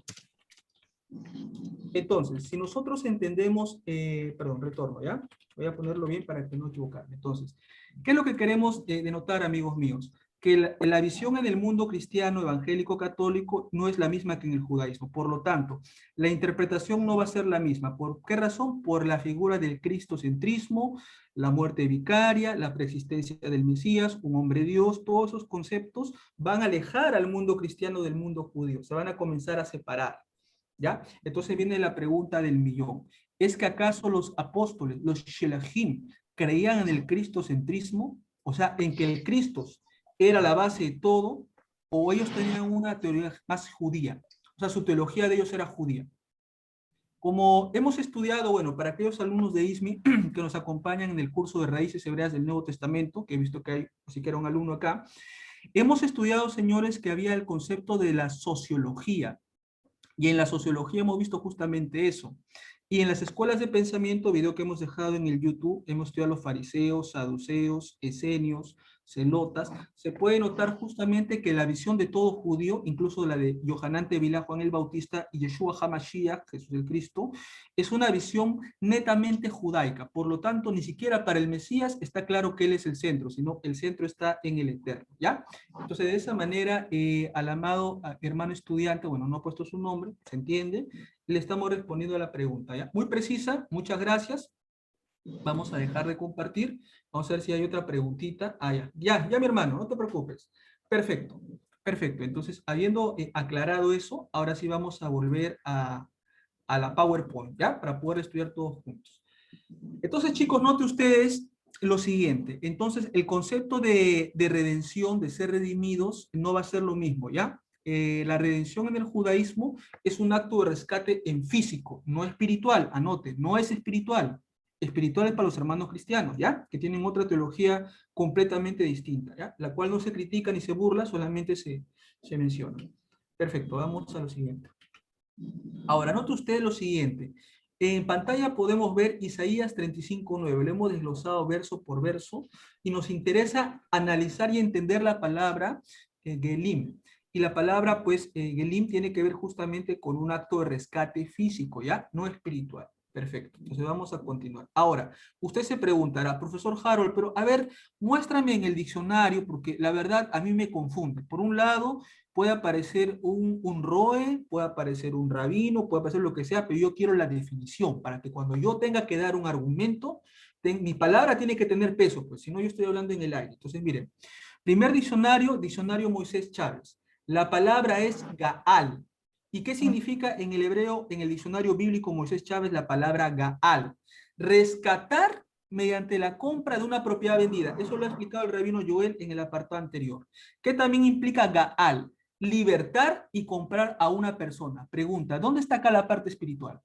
Entonces, si nosotros entendemos, retorno, ¿ya? Voy a ponerlo bien para que no equivocarme. Entonces, ¿qué es lo que queremos denotar, amigos míos? Que la visión en el mundo cristiano, evangélico, católico, no es la misma que en el judaísmo. Por lo tanto, la interpretación no va a ser la misma. ¿Por qué razón? Por la figura del cristocentrismo, la muerte vicaria, la preexistencia del Mesías, un hombre Dios, todos esos conceptos van a alejar al mundo cristiano del mundo judío. Se van a comenzar a separar. ¿Ya? Entonces viene la pregunta del millón. ¿Es que acaso los apóstoles, los shelachim, creían en el cristocentrismo? O sea, en que el Cristo era la base de todo, o ellos tenían una teoría más judía. O sea, su teología de ellos era judía. Como hemos estudiado, bueno, para aquellos alumnos de ISMI que nos acompañan en el curso de Raíces Hebreas del Nuevo Testamento, que he visto que hay, siquiera un alumno acá, hemos estudiado, señores, que había el concepto de la sociología. Y en la sociología hemos visto justamente eso. Y en las escuelas de pensamiento, video que hemos dejado en el YouTube, hemos estudiado a los fariseos, saduceos, esenios, celotas. Se puede notar justamente que la visión de todo judío, incluso la de Yohanan Tevilá, Juan el Bautista y Yeshua HaMashiach, Jesús el Cristo, es una visión netamente judaica. Por lo tanto, ni siquiera para el Mesías está claro que él es el centro, sino el centro está en el Eterno, ¿ya? Entonces, de esa manera, al amado hermano estudiante, bueno, no ha puesto su nombre, se entiende, le estamos respondiendo a la pregunta, ¿ya? Muy precisa, muchas gracias. Vamos a dejar de compartir. Vamos a ver si hay otra preguntita. Ah, ya, mi hermano, no te preocupes. Perfecto, perfecto. Entonces, habiendo aclarado eso, ahora sí vamos a volver a la PowerPoint, ¿ya? Para poder estudiar todos juntos. Entonces, chicos, note ustedes lo siguiente. Entonces, el concepto de redención, de ser redimidos, no va a ser lo mismo, ¿ya? La redención en el judaísmo es un acto de rescate en físico, no espiritual. Anote, no es espiritual. Espiritual es para los hermanos cristianos, ¿ya? Que tienen otra teología completamente distinta, ¿ya? La cual no se critica ni se burla, solamente se menciona. Perfecto, vamos a lo siguiente. Ahora, note usted lo siguiente. En pantalla podemos ver Isaías 35:9. Lo hemos desglosado verso por verso y nos interesa analizar y entender la palabra Gelim. Y la palabra, pues, Gelim tiene que ver justamente con un acto de rescate físico, ¿ya? No espiritual. Perfecto, entonces vamos a continuar. Ahora, usted se preguntará, profesor Harold, pero a ver, muéstrame en el diccionario, porque la verdad a mí me confunde. Por un lado, puede aparecer un roe, puede aparecer un rabino, puede aparecer lo que sea, pero yo quiero la definición, para que cuando yo tenga que dar un argumento, mi palabra tiene que tener peso, pues si no yo estoy hablando en el aire. Entonces, miren, primer diccionario, diccionario Moisés Chávez. La palabra es Gaal. ¿Y qué significa en el hebreo, en el diccionario bíblico Moisés Chávez, la palabra Gaal? Rescatar mediante la compra de una propiedad vendida. Eso lo ha explicado el rabino Joel en el apartado anterior. ¿Qué también implica Gaal? Libertar y comprar a una persona. Pregunta, ¿dónde está acá la parte espiritual?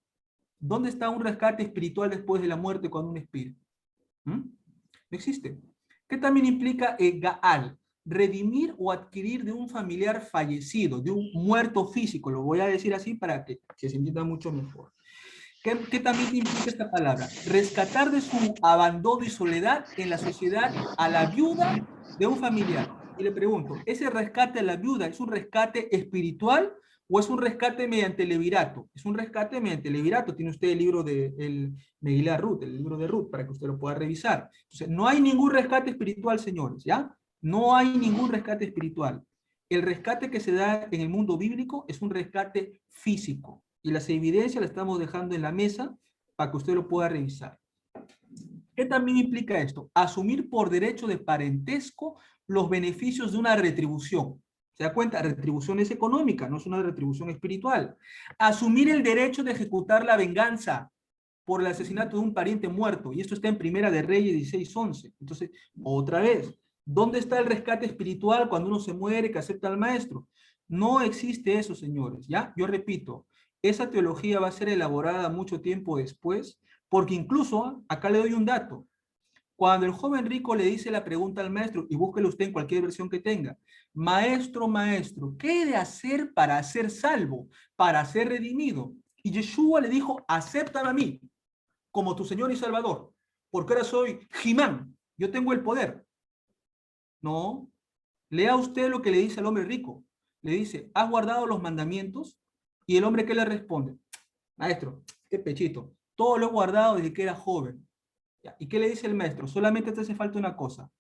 ¿Dónde está un rescate espiritual después de la muerte cuando un espíritu? ¿Mm? No existe. ¿Qué también implica Gaal? Redimir o adquirir de un familiar fallecido, de un muerto físico, lo voy a decir así para que se entienda mucho mejor. ¿Qué también implica esta palabra? Rescatar de su abandono y soledad en la sociedad a la viuda de un familiar. Y le pregunto, ¿ese rescate a la viuda es un rescate espiritual o es un rescate mediante levirato? Es un rescate mediante levirato. Tiene usted el libro de Megilá Ruth, el libro de Ruth, para que usted lo pueda revisar. Entonces, no hay ningún rescate espiritual, señores, ¿ya? No hay ningún rescate espiritual. El rescate que se da en el mundo bíblico es un rescate físico. Y las evidencias las estamos dejando en la mesa para que usted lo pueda revisar. ¿Qué también implica esto? Asumir por derecho de parentesco los beneficios de una retribución. ¿Se da cuenta? Retribución es económica, no es una retribución espiritual. Asumir el derecho de ejecutar la venganza por el asesinato de un pariente muerto. Y esto está en Primera de Reyes 16:11. Entonces, otra vez, ¿dónde está el rescate espiritual cuando uno se muere que acepta al maestro? No existe eso, señores, ¿ya? Yo repito, esa teología va a ser elaborada mucho tiempo después, porque incluso, acá le doy un dato, cuando el joven rico le dice la pregunta al maestro, y búsquelo usted en cualquier versión que tenga, maestro, maestro, ¿qué he de hacer para ser salvo, para ser redimido? Y Yeshua le dijo, acéptame a mí, como tu Señor y Salvador, porque ahora soy Jimán, yo tengo el poder. No, lea usted lo que le dice al hombre rico. Le dice, ¿has guardado los mandamientos? Y el hombre, ¿qué le responde? Maestro, qué pechito, todo lo he guardado desde que era joven. ¿Y qué le dice el maestro? Solamente te hace falta una cosa.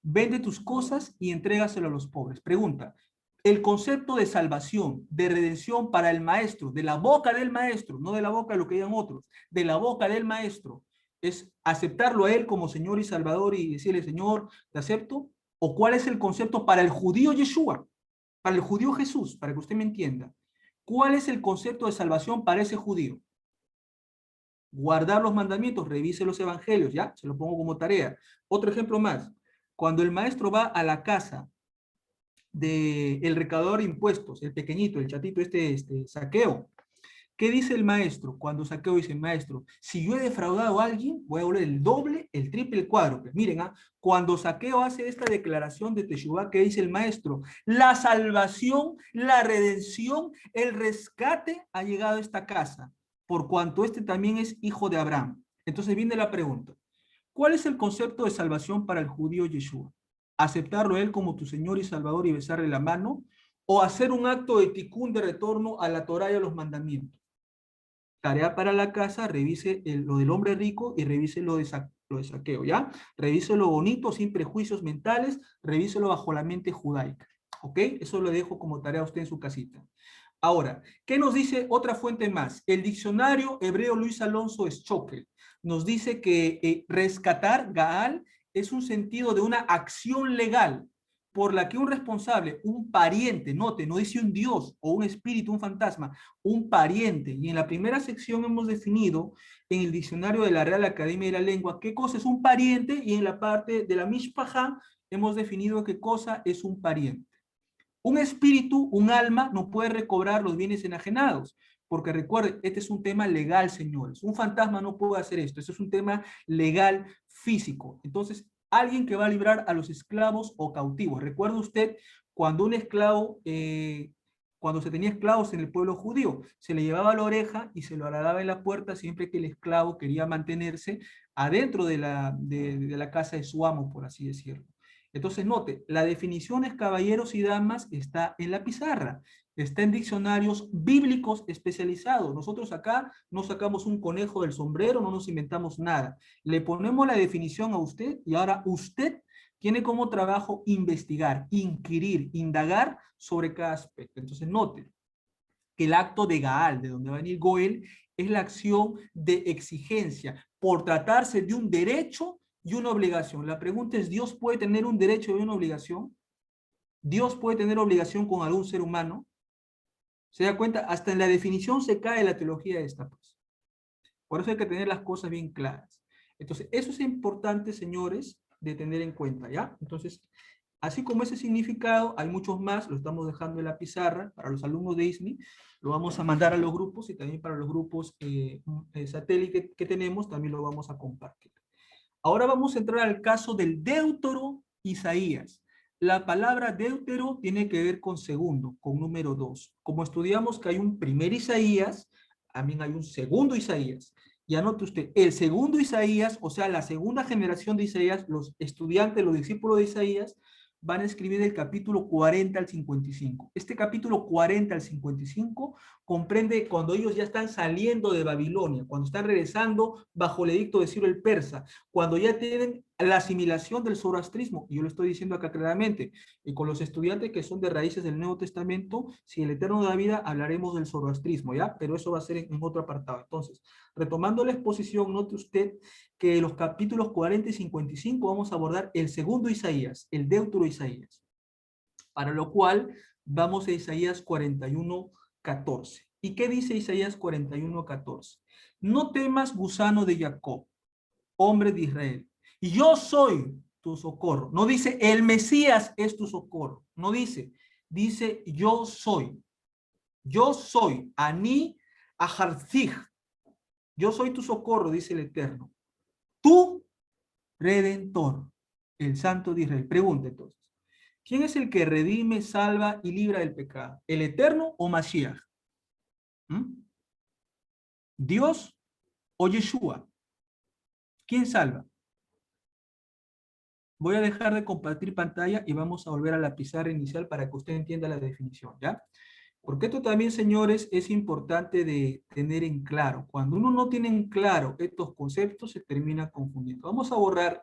Vende tus cosas y entrégaselo a los pobres. Pregunta, el concepto de salvación, de redención para el maestro, de la boca del maestro, no de la boca de lo que digan otros, de la boca del maestro, es aceptarlo a él como Señor y Salvador y decirle, Señor, te acepto. ¿O cuál es el concepto para el judío Yeshua, para el judío Jesús, para que usted me entienda? ¿Cuál es el concepto de salvación para ese judío? Guardar los mandamientos, revise los evangelios, ¿ya? Se lo pongo como tarea. Otro ejemplo más. Cuando el maestro va a la casa del recaudador de impuestos, el pequeñito, el chatito Saqueo, ¿qué dice el maestro? Cuando Saqueo dice, maestro, si yo he defraudado a alguien, voy a volver el doble, el triple, el cuádruple. Miren, cuando Saqueo hace esta declaración de Teshuvá, ¿qué dice el maestro? La salvación, la redención, el rescate ha llegado a esta casa, por cuanto este también es hijo de Abraham. Entonces viene la pregunta, ¿cuál es el concepto de salvación para el judío Yeshua? ¿Aceptarlo él como tu Señor y Salvador y besarle la mano? ¿O hacer un acto de ticún de retorno a la Torá y a los mandamientos? Tarea para la casa, revise lo del hombre rico y revise lo de Saqueo, ¿ya? Revise lo bonito, sin prejuicios mentales, revíselo bajo la mente judaica, ¿ok? Eso lo dejo como tarea a usted en su casita. Ahora, ¿qué nos dice otra fuente más? El diccionario hebreo Luis Alonso Schockel nos dice que rescatar, Gaal, es un sentido de una acción legal por la que un responsable, un pariente, note, no dice un dios o un espíritu, un fantasma, un pariente. Y en la primera sección hemos definido en el diccionario de la Real Academia de la Lengua qué cosa es un pariente, y en la parte de la Mishpajá hemos definido qué cosa es un pariente. Un espíritu, un alma, no puede recobrar los bienes enajenados, porque recuerden, este es un tema legal, señores. Un fantasma no puede hacer esto, eso es un tema legal físico. Entonces, alguien que va a librar a los esclavos o cautivos. Recuerda usted cuando un esclavo, cuando se tenía esclavos en el pueblo judío, se le llevaba la oreja y se lo aradaba en la puerta siempre que el esclavo quería mantenerse adentro de la casa de su amo, por así decirlo. Entonces note, la definición es caballeros y damas está en la pizarra, está en diccionarios bíblicos especializados. Nosotros acá no sacamos un conejo del sombrero, no nos inventamos nada. Le ponemos la definición a usted y ahora usted tiene como trabajo investigar, inquirir, indagar sobre cada aspecto. Entonces note que el acto de Gaal, de donde va a venir Goel, es la acción de exigencia por tratarse de un derecho y una obligación. La pregunta es, ¿Dios puede tener un derecho y una obligación? ¿Dios puede tener obligación con algún ser humano? ¿Se da cuenta? Hasta en la definición se cae la teología esta, pues. Por eso hay que tener las cosas bien claras. Entonces, eso es importante, señores, de tener en cuenta, ¿ya? Entonces, así como ese significado, hay muchos más, lo estamos dejando en la pizarra para los alumnos de ISNI, lo vamos a mandar a los grupos y también para los grupos satélite que tenemos, también lo vamos a compartir. Ahora vamos a entrar al caso del deutero Isaías. La palabra deutero tiene que ver con segundo, con número 2. Como estudiamos que hay un primer Isaías, también hay un segundo Isaías. Y anote usted, el segundo Isaías, o sea, la segunda generación de Isaías, los estudiantes, los discípulos de Isaías, van a escribir el capítulo 40 al 55. Este capítulo 40 al 55 comprende cuando ellos ya están saliendo de Babilonia, cuando están regresando bajo el edicto de Ciro el Persa, cuando ya tienen la asimilación del zoroastrismo, y yo lo estoy diciendo acá claramente, y con los estudiantes que son de raíces del Nuevo Testamento, si el Eterno da vida, hablaremos del zoroastrismo, ¿ya? Pero eso va a ser en otro apartado. Entonces, retomando la exposición, note usted que los capítulos 40 y 55 vamos a abordar el segundo Isaías, el deutero Isaías, para lo cual vamos a Isaías 41:14. ¿Y qué dice Isaías 41:14? No temas, gusano de Jacob, hombre de Israel, y yo soy tu socorro. No dice el Mesías es tu socorro, no dice, dice yo soy, Ani Aharzig, yo soy tu socorro, dice el Eterno, tu Redentor, el Santo de Israel. Pregunta entonces, ¿quién es el que redime, salva y libra del pecado? ¿El Eterno o Mashiach? ¿Dios o Yeshua? ¿Quién salva? Voy a dejar de compartir pantalla y vamos a volver a la pizarra inicial para que usted entienda la definición, ¿ya? Porque esto también, señores, es importante de tener en claro. Cuando uno no tiene en claro estos conceptos, se termina confundiendo. Vamos a borrar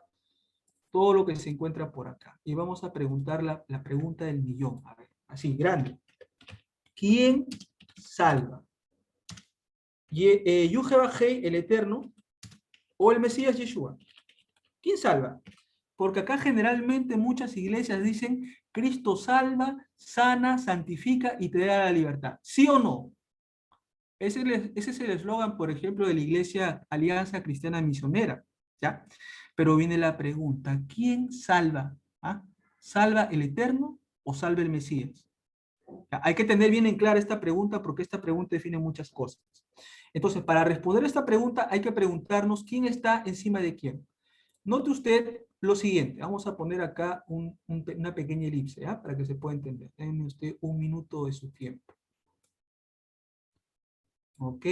todo lo que se encuentra por acá. Y vamos a preguntar la pregunta del millón. A ver, así, grande. ¿Quién salva? Yuhebahei, el Eterno, o el Mesías Yeshua. ¿Quién salva? Porque acá generalmente muchas iglesias dicen, Cristo salva, sana, santifica y te da la libertad. ¿Sí o no? Ese es el eslogan, por ejemplo, de la Iglesia Alianza Cristiana Misionera, ¿ya? Pero viene la pregunta, ¿quién salva? ¿Ah? ¿Salva el Eterno o salva el Mesías? ¿Ya? Hay que tener bien en clara esta pregunta porque esta pregunta define muchas cosas. Entonces, para responder esta pregunta hay que preguntarnos quién está encima de quién. Note usted lo siguiente, vamos a poner acá una pequeña elipse, ¿ya? Para que se pueda entender. Denme usted un minuto de su tiempo. Ok,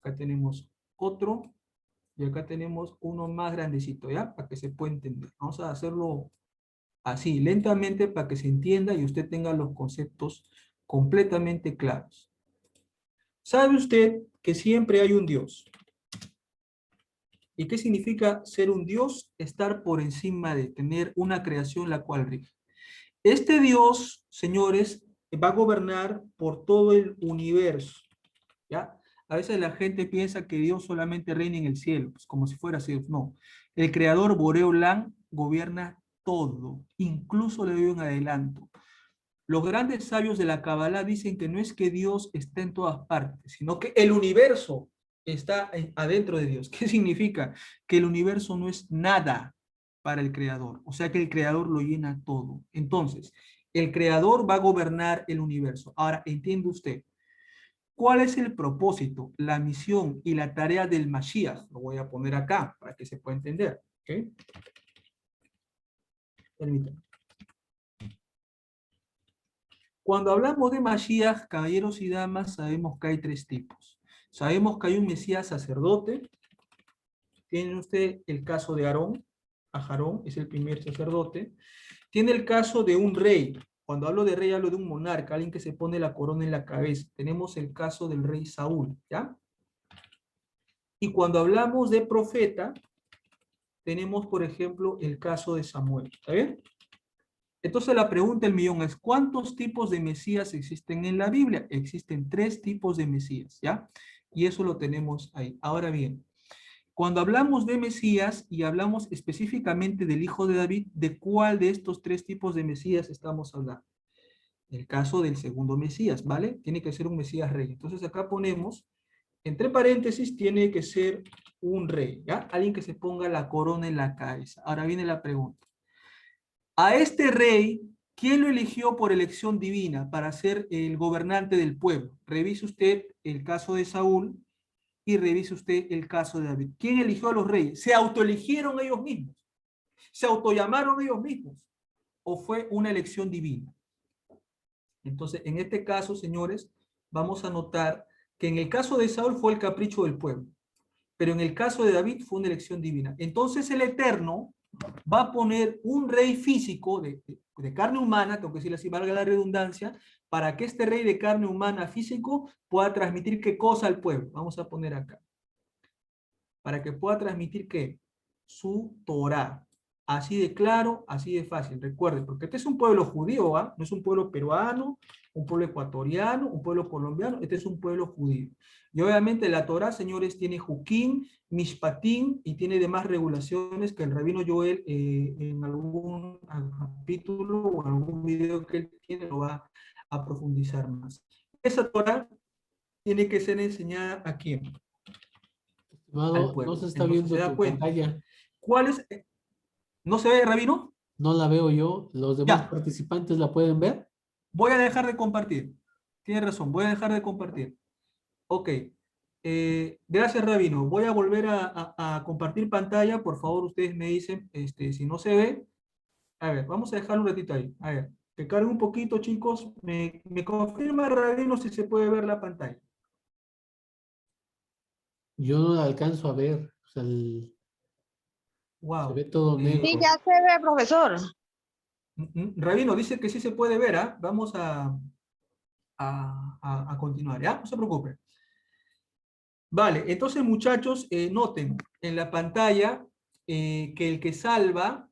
acá tenemos otro. Y acá tenemos uno más grandecito, ¿ya? Para que se pueda entender. Vamos a hacerlo así, lentamente, para que se entienda y usted tenga los conceptos completamente claros. ¿Sabe usted que siempre hay un Dios? ¿Y qué significa ser un Dios? Estar por encima de tener una creación la cual rige. Este Dios, señores, va a gobernar por todo el universo, ¿ya? A veces la gente piensa que Dios solamente reina en el cielo, pues como si fuera Dios. No. El creador Boreo Olam gobierna todo, incluso le doy un adelanto. Los grandes sabios de la Kabbalah dicen que no es que Dios está en todas partes, sino que el universo está adentro de Dios. ¿Qué significa? Que el universo no es nada para el creador, o sea que el creador lo llena todo. Entonces, el creador va a gobernar el universo. Ahora, entiende usted, ¿cuál es el propósito, la misión y la tarea del Mashiach? Lo voy a poner acá para que se pueda entender. ¿Okay? Permítanme. Cuando hablamos de Mashiach, caballeros y damas, sabemos que hay tres tipos. Sabemos que hay un Mesías sacerdote. Tiene usted el caso de Aarón. Aarón es el primer sacerdote. Tiene el caso de un rey. Cuando hablo de rey, hablo de un monarca, alguien que se pone la corona en la cabeza. Tenemos el caso del rey Saúl, ¿ya? Y cuando hablamos de profeta, tenemos, por ejemplo, el caso de Samuel. ¿Está bien? Entonces la pregunta del millón es, ¿cuántos tipos de Mesías existen en la Biblia? Existen 3 tipos de Mesías, ¿ya? Y eso lo tenemos ahí. Ahora bien, cuando hablamos de Mesías y hablamos específicamente del hijo de David, ¿de cuál de estos 3 tipos de Mesías estamos hablando? El caso del segundo Mesías, ¿vale? Tiene que ser un Mesías rey. Entonces acá ponemos, entre paréntesis, tiene que ser un rey, ¿ya? Alguien que se ponga la corona en la cabeza. Ahora viene la pregunta. A este rey, ¿quién lo eligió por elección divina para ser el gobernante del pueblo? Revise usted el caso de Saúl y revise usted el caso de David. ¿Quién eligió a los reyes? ¿Se autoeligieron ellos mismos? ¿Se autollamaron ellos mismos? ¿O fue una elección divina? Entonces, en este caso, señores, vamos a notar que en el caso de Saúl fue el capricho del pueblo, pero en el caso de David fue una elección divina. Entonces el Eterno va a poner un rey físico de carne humana, tengo que decirle así, valga la redundancia, para que este rey de carne humana físico pueda transmitir qué cosa al pueblo. Vamos a poner acá. Para que pueda transmitir qué? Su Torá. Así de claro, así de fácil. Recuerden, porque este es un pueblo judío, ¿ah? No es un pueblo peruano, un pueblo ecuatoriano, un pueblo colombiano, este es un pueblo judío. Y obviamente la Torá, señores, tiene Juquín, Mishpatín y tiene demás regulaciones que el rabino Joel en algún capítulo o en algún video que él tiene lo va a profundizar más. Esa Torá tiene que ser enseñada ¿a quién? Al Estimado, no pueblo. se está Entonces se viendo da tu cuenta. pantalla. ¿Cuál es? ¿No se ve, rabino? No la veo yo. ¿Los demás Ya, participantes la pueden ver? voy a dejar de compartir. Tiene razón, voy a dejar de compartir. Ok. Gracias, rabino. Voy a volver a compartir pantalla. Por favor, ustedes me dicen si no se ve. A ver, vamos a dejarlo un ratito ahí. A ver, que cargue un poquito, chicos. Me confirma, rabino, si se puede ver la pantalla. Yo no la alcanzo a ver. O sea, se ve Wow. todo Sí, negro. ya se ve, profesor. Rabino dice que sí se puede ver, ¿ah? Vamos a continuar, ¿ya? No se preocupe. Vale, entonces muchachos, noten en la pantalla que el que salva,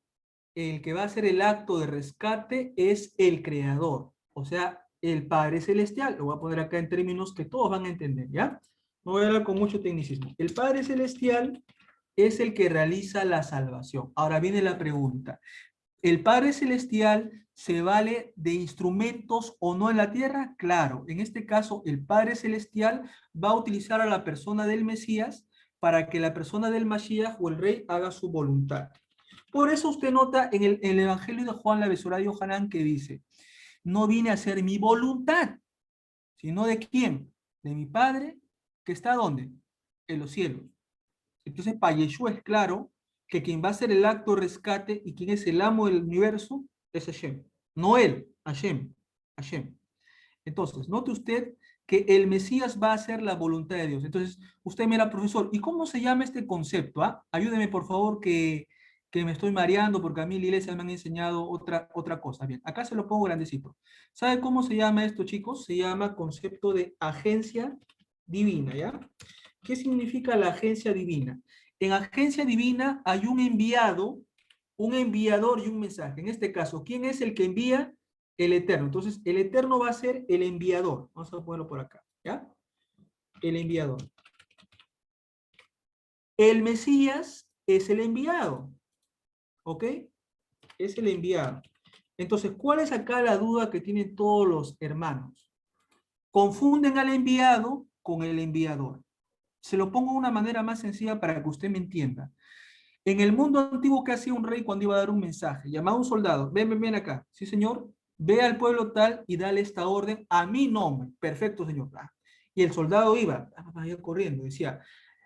el que va a hacer el acto de rescate es el creador, o sea, el Padre Celestial. Lo voy a poner acá en términos que todos van a entender, ¿ya? No voy a hablar con mucho tecnicismo. El Padre Celestial es el que realiza la salvación. Ahora viene la pregunta. ¿El Padre Celestial se vale de instrumentos o no en la tierra? Claro, en este caso el Padre Celestial va a utilizar a la persona del Mesías para que la persona del Mashiach o el Rey haga su voluntad. Por eso usted nota en el Evangelio de Juan la Besorá de Yohanan que dice, no vine a hacer mi voluntad, sino ¿de quién? De mi Padre que está ¿dónde? En los cielos. Entonces, para Yeshua es claro que quien va a hacer el acto de rescate y quien es el amo del universo es Hashem. No él, Hashem. Hashem. Entonces, note usted que el Mesías va a hacer la voluntad de Dios. Entonces, usted mira, profesor, ¿y cómo se llama este concepto? ¿Ah? Ayúdeme, por favor, que me estoy mareando porque a mí en la iglesia me han enseñado otra cosa. Bien, acá se lo pongo grandecito. ¿Sabe cómo se llama esto, chicos? Se llama concepto de agencia divina, ¿ya? ¿Qué significa la agencia divina? En agencia divina hay un enviado, un enviador y un mensaje. En este caso, ¿quién es el que envía? El Eterno. Entonces, el Eterno va a ser el enviador. Vamos a ponerlo por acá, ¿ya? El enviador. El Mesías es el enviado, ¿ok? Es el enviado. Entonces, ¿cuál es acá la duda que tienen todos los hermanos? Confunden al enviado con el enviador. Se lo pongo de una manera más sencilla para que usted me entienda. En el mundo antiguo, ¿qué hacía un rey cuando iba a dar un mensaje? Llamaba a un soldado. Ven acá. Sí, señor. Ve al pueblo tal y dale esta orden a mi nombre. Perfecto, señor. Y el soldado iba corriendo. Decía,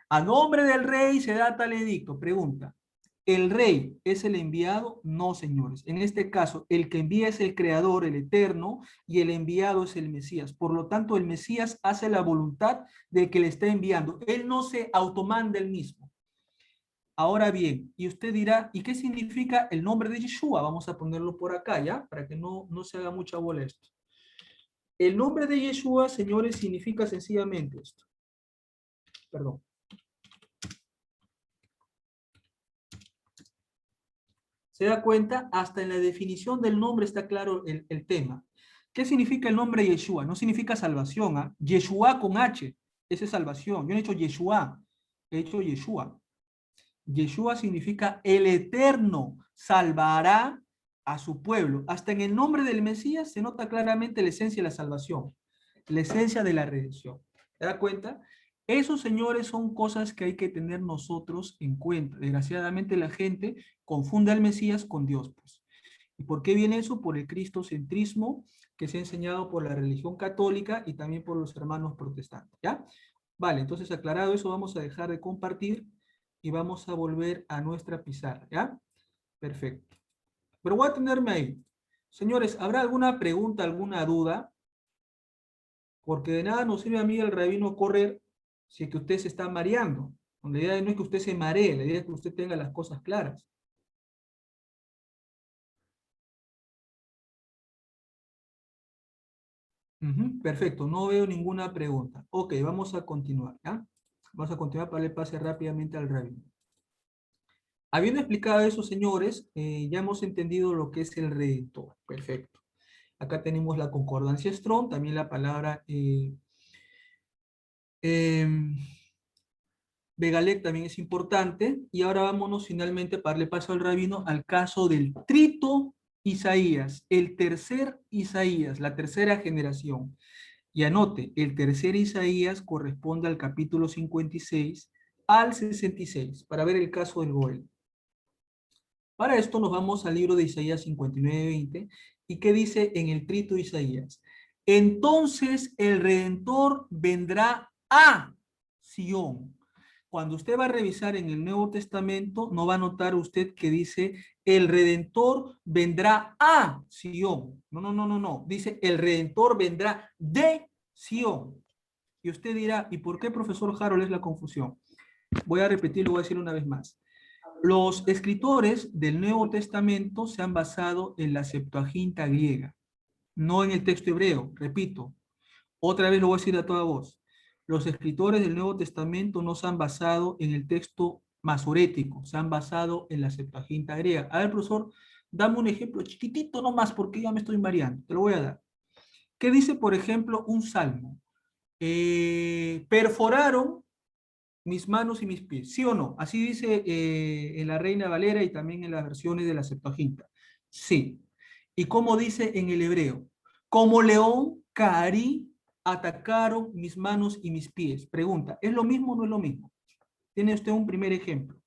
a nombre del rey se da tal edicto. Pregunta, ¿el rey es el enviado? No, señores. En este caso, el que envía es el creador, el eterno, y el enviado es el Mesías. Por lo tanto, el Mesías hace la voluntad del que le está enviando. Él no se automanda él mismo. Ahora bien, y usted dirá, ¿y qué significa el nombre de Yeshua? Vamos a ponerlo por acá, ¿ya? Para que no se haga mucha bola esto. El nombre de Yeshua, señores, significa sencillamente esto. Perdón. ¿Se da cuenta? Hasta en la definición del nombre está claro el tema. ¿Qué significa el nombre Yeshua? No significa salvación, ¿ah? Yeshua con H, esa es salvación. Yo no he hecho Yeshua, he hecho Yeshua. Yeshua significa el Eterno salvará a su pueblo. Hasta en el nombre del Mesías se nota claramente la esencia de la salvación, la esencia de la redención. ¿Se da cuenta? Esos, señores, son cosas que hay que tener nosotros en cuenta. Desgraciadamente la gente confunde al Mesías con Dios, pues. ¿Y por qué viene eso? Por el cristocentrismo que se ha enseñado por la religión católica y también por los hermanos protestantes, ¿ya? Vale, entonces aclarado eso, vamos a dejar de compartir y vamos a volver a nuestra pizarra, ¿ya? Perfecto. Pero voy a tenerme ahí. Señores, ¿habrá alguna pregunta, alguna duda? Porque de nada nos sirve a mí el rabino correr si es que usted se está mareando. La idea no es que usted se maree, la idea es que usted tenga las cosas claras. Perfecto, no veo ninguna pregunta. Ok, vamos a continuar, ¿ya? Vamos a continuar para darle pase rápidamente al rabino. Habiendo explicado eso, señores, ya hemos entendido lo que es el redentor. Perfecto. Acá tenemos la concordancia Strong, también la palabra Begalec también es importante. Y ahora vámonos finalmente para darle paso al rabino al caso del trito Isaías, el tercer Isaías, la tercera generación. Y anote, el tercer Isaías corresponde al capítulo 56 al 66, para ver el caso del Goel. Para esto nos vamos al libro de Isaías 59:20, y ¿qué dice en el trito Isaías? Entonces el Redentor vendrá a Sión. Cuando usted va a revisar en el Nuevo Testamento, no va a notar usted que dice el Redentor vendrá a Sión. No, no, no, no, no. Dice el Redentor vendrá de Sión. Y usted dirá, ¿y por qué, profesor Harold, es la confusión? Voy a repetirlo, voy a decir una vez más. Los escritores del Nuevo Testamento se han basado en la Septuaginta griega, no en el texto hebreo. Repito, otra vez lo voy a decir a toda voz. Los escritores del Nuevo Testamento no se han basado en el texto masorético, se han basado en la Septuaginta griega. A ver, profesor, dame un ejemplo chiquitito nomás porque ya me estoy mareando. Te lo voy a dar. ¿Qué dice, por ejemplo, un salmo? Perforaron mis manos y mis pies, ¿sí o no? Así dice en la Reina Valera y también en las versiones de la Septuaginta. Sí. ¿Y cómo dice en el hebreo? Como león, carí, atacaron mis manos y mis pies. Pregunta, ¿es lo mismo o no es lo mismo? Tiene usted un primer ejemplo.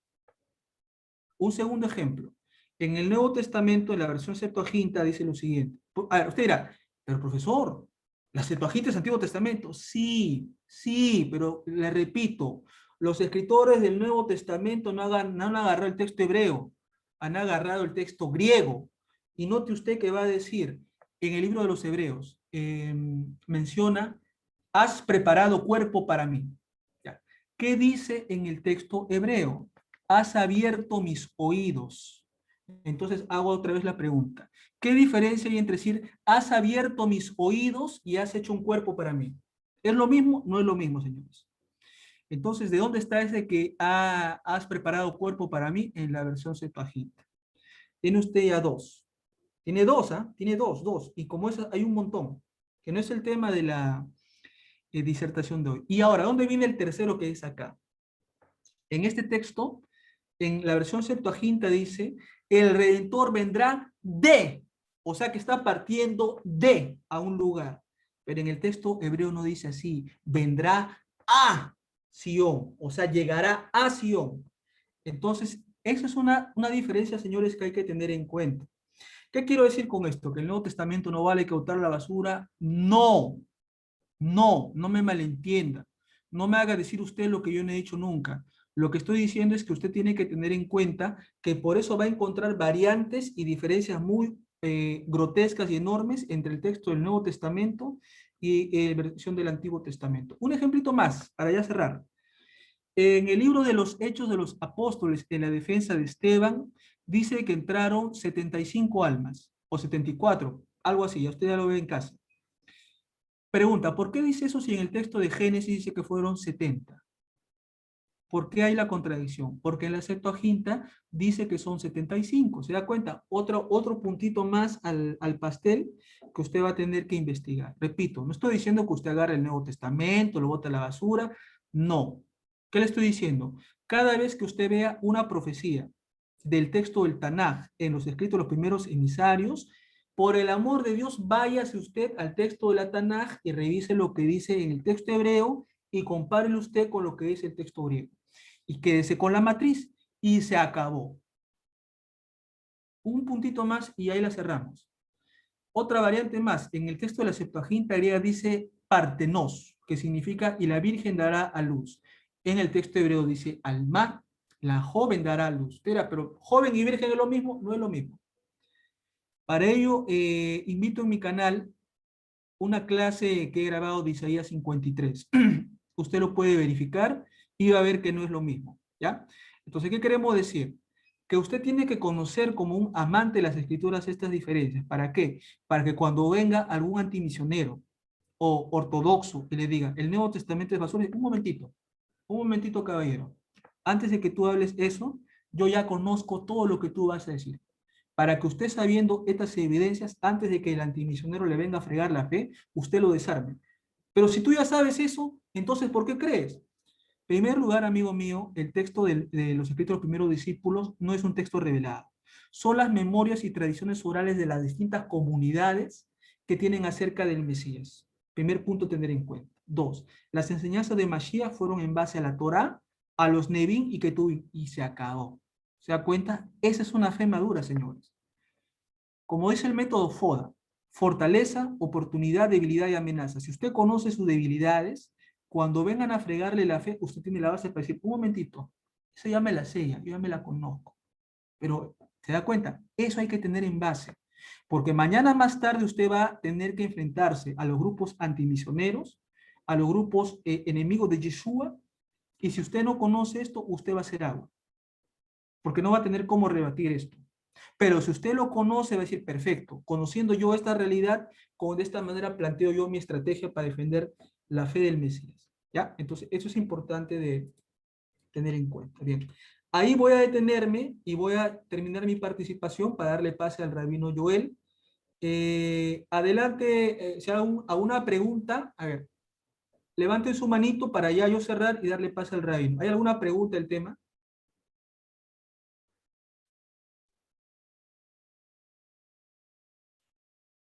Un segundo ejemplo. En el Nuevo Testamento, en la versión Septuaginta, dice lo siguiente. A ver, usted dirá, pero profesor, ¿la Septuaginta es Antiguo Testamento? Sí, sí, pero le repito, los escritores del Nuevo Testamento no han agarrado el texto hebreo, han agarrado el texto griego. Y note usted que va a decir, en el libro de los Hebreos, menciona, has preparado cuerpo para mí. ¿Ya? ¿Qué dice en el texto hebreo? Has abierto mis oídos. Entonces hago otra vez la pregunta. ¿Qué diferencia hay entre decir, has abierto mis oídos y has hecho un cuerpo para mí? ¿Es lo mismo? No es lo mismo, señores. Entonces, ¿de dónde está ese que has preparado cuerpo para mí en la versión Septuaginta? Tiene usted ya dos. Tiene dos, ¿ah? Tiene dos. Y como eso hay un montón, que no es el tema de la disertación de hoy. Y ahora, ¿dónde viene el tercero que es acá? En este texto, en la versión Septuaginta dice, el Redentor vendrá de, o sea que está partiendo de a un lugar. Pero en el texto hebreo no dice así, vendrá a Sión, o sea, llegará a Sión. Entonces, esa es una diferencia, señores, que hay que tener en cuenta. ¿Qué quiero decir con esto? ¿Que el Nuevo Testamento no vale que botar la basura? No, no me malentienda. No me haga decir usted lo que yo no he dicho nunca. Lo que estoy diciendo es que usted tiene que tener en cuenta que por eso va a encontrar variantes y diferencias muy grotescas y enormes entre el texto del Nuevo Testamento y versión del Antiguo Testamento. Un ejemplito más, para ya cerrar. En el libro de los Hechos de los Apóstoles, en la defensa de Esteban, dice que entraron 75 almas, o 74, algo así, ya usted ya lo ve en casa. Pregunta, ¿por qué dice eso si en el texto de Génesis dice que fueron 70? ¿Por qué hay la contradicción? Porque en la Septuaginta dice que son 75. ¿Se da cuenta? Otro puntito más al pastel que usted va a tener que investigar. Repito, no estoy diciendo que usted agarre el Nuevo Testamento, lo bote a la basura. No. ¿Qué le estoy diciendo? Cada vez que usted vea una profecía del texto del Tanaj en los escritos de los primeros emisarios, por el amor de Dios, váyase usted al texto de la Tanaj y revise lo que dice en el texto hebreo y compárelo usted con lo que dice el texto griego y quédese con la matriz y se acabó. Un puntito más y ahí la cerramos. Otra variante más, en el texto de la Septuaginta griega dice partenos, que significa y la Virgen dará a luz. En el texto hebreo dice alma, la joven dará a luz. Espera, pero joven y virgen es lo mismo, no es lo mismo. Para ello, invito en mi canal una clase que he grabado de Isaías 53. Usted lo puede verificar y va a ver que no es lo mismo, ¿ya? Entonces, ¿qué queremos decir? Que usted tiene que conocer como un amante de las escrituras estas diferencias. ¿Para qué? Para que cuando venga algún antimisionero o ortodoxo y le diga, el Nuevo Testamento es basura, un momentito, caballero. Antes de que tú hables eso, yo ya conozco todo lo que tú vas a decir para que usted sabiendo estas evidencias, antes de que el antimisionero le venga a fregar la fe, usted lo desarme. Pero si tú ya sabes eso, entonces ¿por qué crees? En primer lugar, amigo mío, el texto de los escritos de los primeros discípulos no es un texto revelado. Son las memorias y tradiciones orales de las distintas comunidades que tienen acerca del Mesías. Primer punto a tener en cuenta. Dos, las enseñanzas de Mashiach fueron en base a la Torá, a los Nevim y Ketuvim, y se acabó. ¿Se da cuenta? Esa es una fe madura, señores. Como dice el método FODA, fortaleza, oportunidad, debilidad y amenaza. Si usted conoce sus debilidades, cuando vengan a fregarle la fe, usted tiene la base para decir, un momentito, eso ya me la sé, yo ya me la conozco. Pero, ¿se da cuenta? Eso hay que tener en base. Porque mañana más tarde usted va a tener que enfrentarse a los grupos antimisioneros, a los grupos enemigos de Yeshua, y si usted no conoce esto, usted va a ser agua. Porque no va a tener cómo rebatir esto. Pero si usted lo conoce, va a decir, perfecto, conociendo yo esta realidad, de esta manera planteo yo mi estrategia para defender la fe del Mesías. ¿Ya? Entonces, eso es importante de tener en cuenta. Bien, ahí voy a detenerme y voy a terminar mi participación para darle pase al rabino Joel. Adelante, si hay alguna pregunta, a ver, levanten su manito para ya yo cerrar y darle pase al rabino. ¿Hay alguna pregunta del tema?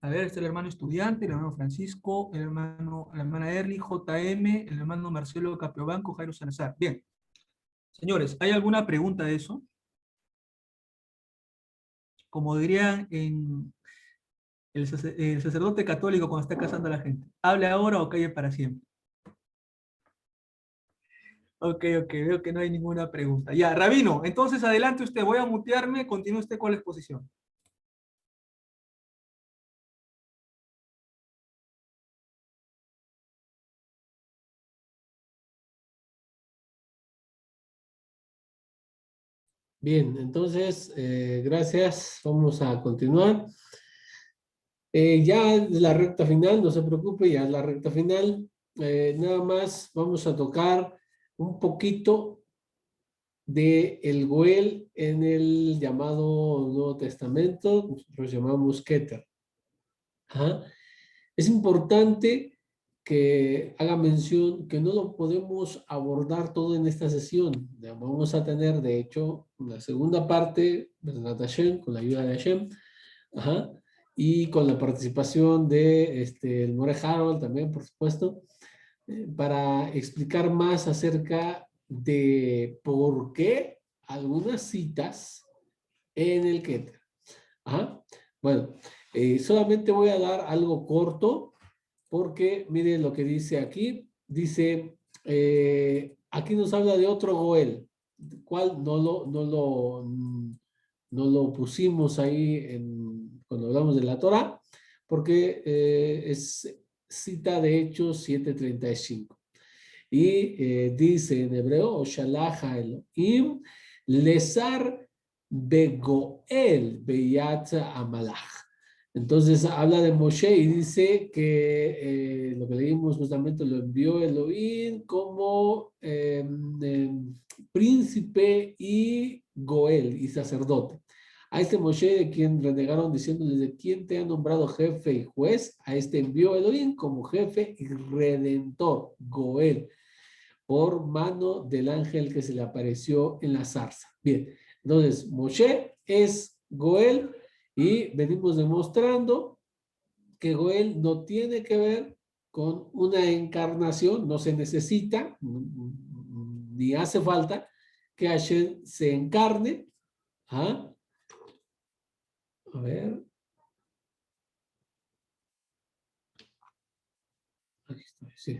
A ver, está el hermano estudiante, el hermano Francisco, la hermana Erly, JM, el hermano Marcelo Capiobanco, Jairo Salazar. Bien. Señores, ¿hay alguna pregunta de eso? Como dirían en el sacerdote católico cuando está casando a la gente. ¿Hable ahora o calle para siempre? Ok, veo que no hay ninguna pregunta. Ya, Rabino, entonces adelante usted, voy a mutearme, continúe usted con la exposición. Bien, entonces, gracias. Vamos a continuar. Ya es la recta final, no se preocupe, ya es la recta final. Nada más vamos a tocar un poquito de el Goel en el llamado Nuevo Testamento, nosotros llamamos Keter. Ajá. Es importante que haga mención que no lo podemos abordar todo en esta sesión. Ya vamos a tener, de hecho, una segunda parte, ¿verdad, Hashem? Con la ayuda de Hashem. Ajá. Y con la participación de el More Harold también, por supuesto, para explicar más acerca de por qué algunas citas en el Keter. Ajá. Bueno, solamente voy a dar algo corto porque miren lo que dice aquí. Dice, aquí nos habla de otro Goel, cual no lo pusimos ahí cuando hablamos de la Torah, porque es cita de Hechos 7:35. Y dice en hebreo, Shalaha Elohim, Lesar Begoel Beyat Amalach. Entonces habla de Moshe y dice que lo que leímos justamente lo envió Elohim como príncipe y Goel y sacerdote. A este Moshe de quien renegaron diciéndole de quién te ha nombrado jefe y juez, a este envió Elohim como jefe y redentor, Goel, por mano del ángel que se le apareció en la zarza. Bien, entonces Moshe es Goel y venimos demostrando que Goel no tiene que ver con una encarnación, no se necesita, ni hace falta que Hashem se encarne. ¿Ah? A ver. Aquí estoy, sí.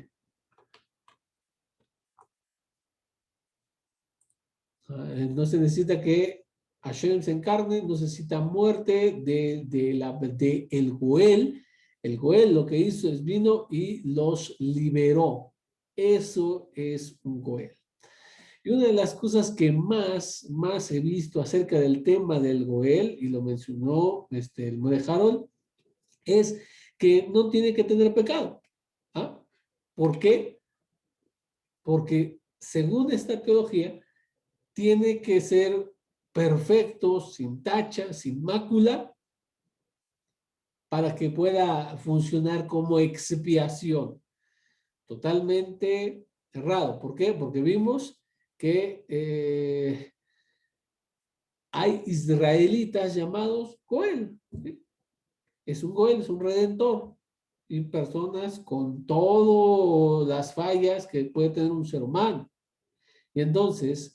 No se necesita que Hashem se encarne, no se necesita muerte de el Goel. El Goel lo que hizo es vino y los liberó. Eso es un Goel. Y una de las cosas que más he visto acerca del tema del Goel, y lo mencionó el Mode Harold, es que no tiene que tener pecado. ¿Ah? ¿Por qué? Porque según esta teología, tiene que ser perfecto, sin tacha, sin mácula, para que pueda funcionar como expiación. Totalmente errado. ¿Por qué? Porque vimos que hay israelitas llamados Goel. ¿Sí? Es un Goel, es un redentor. Y personas con todas las fallas que puede tener un ser humano. Y entonces,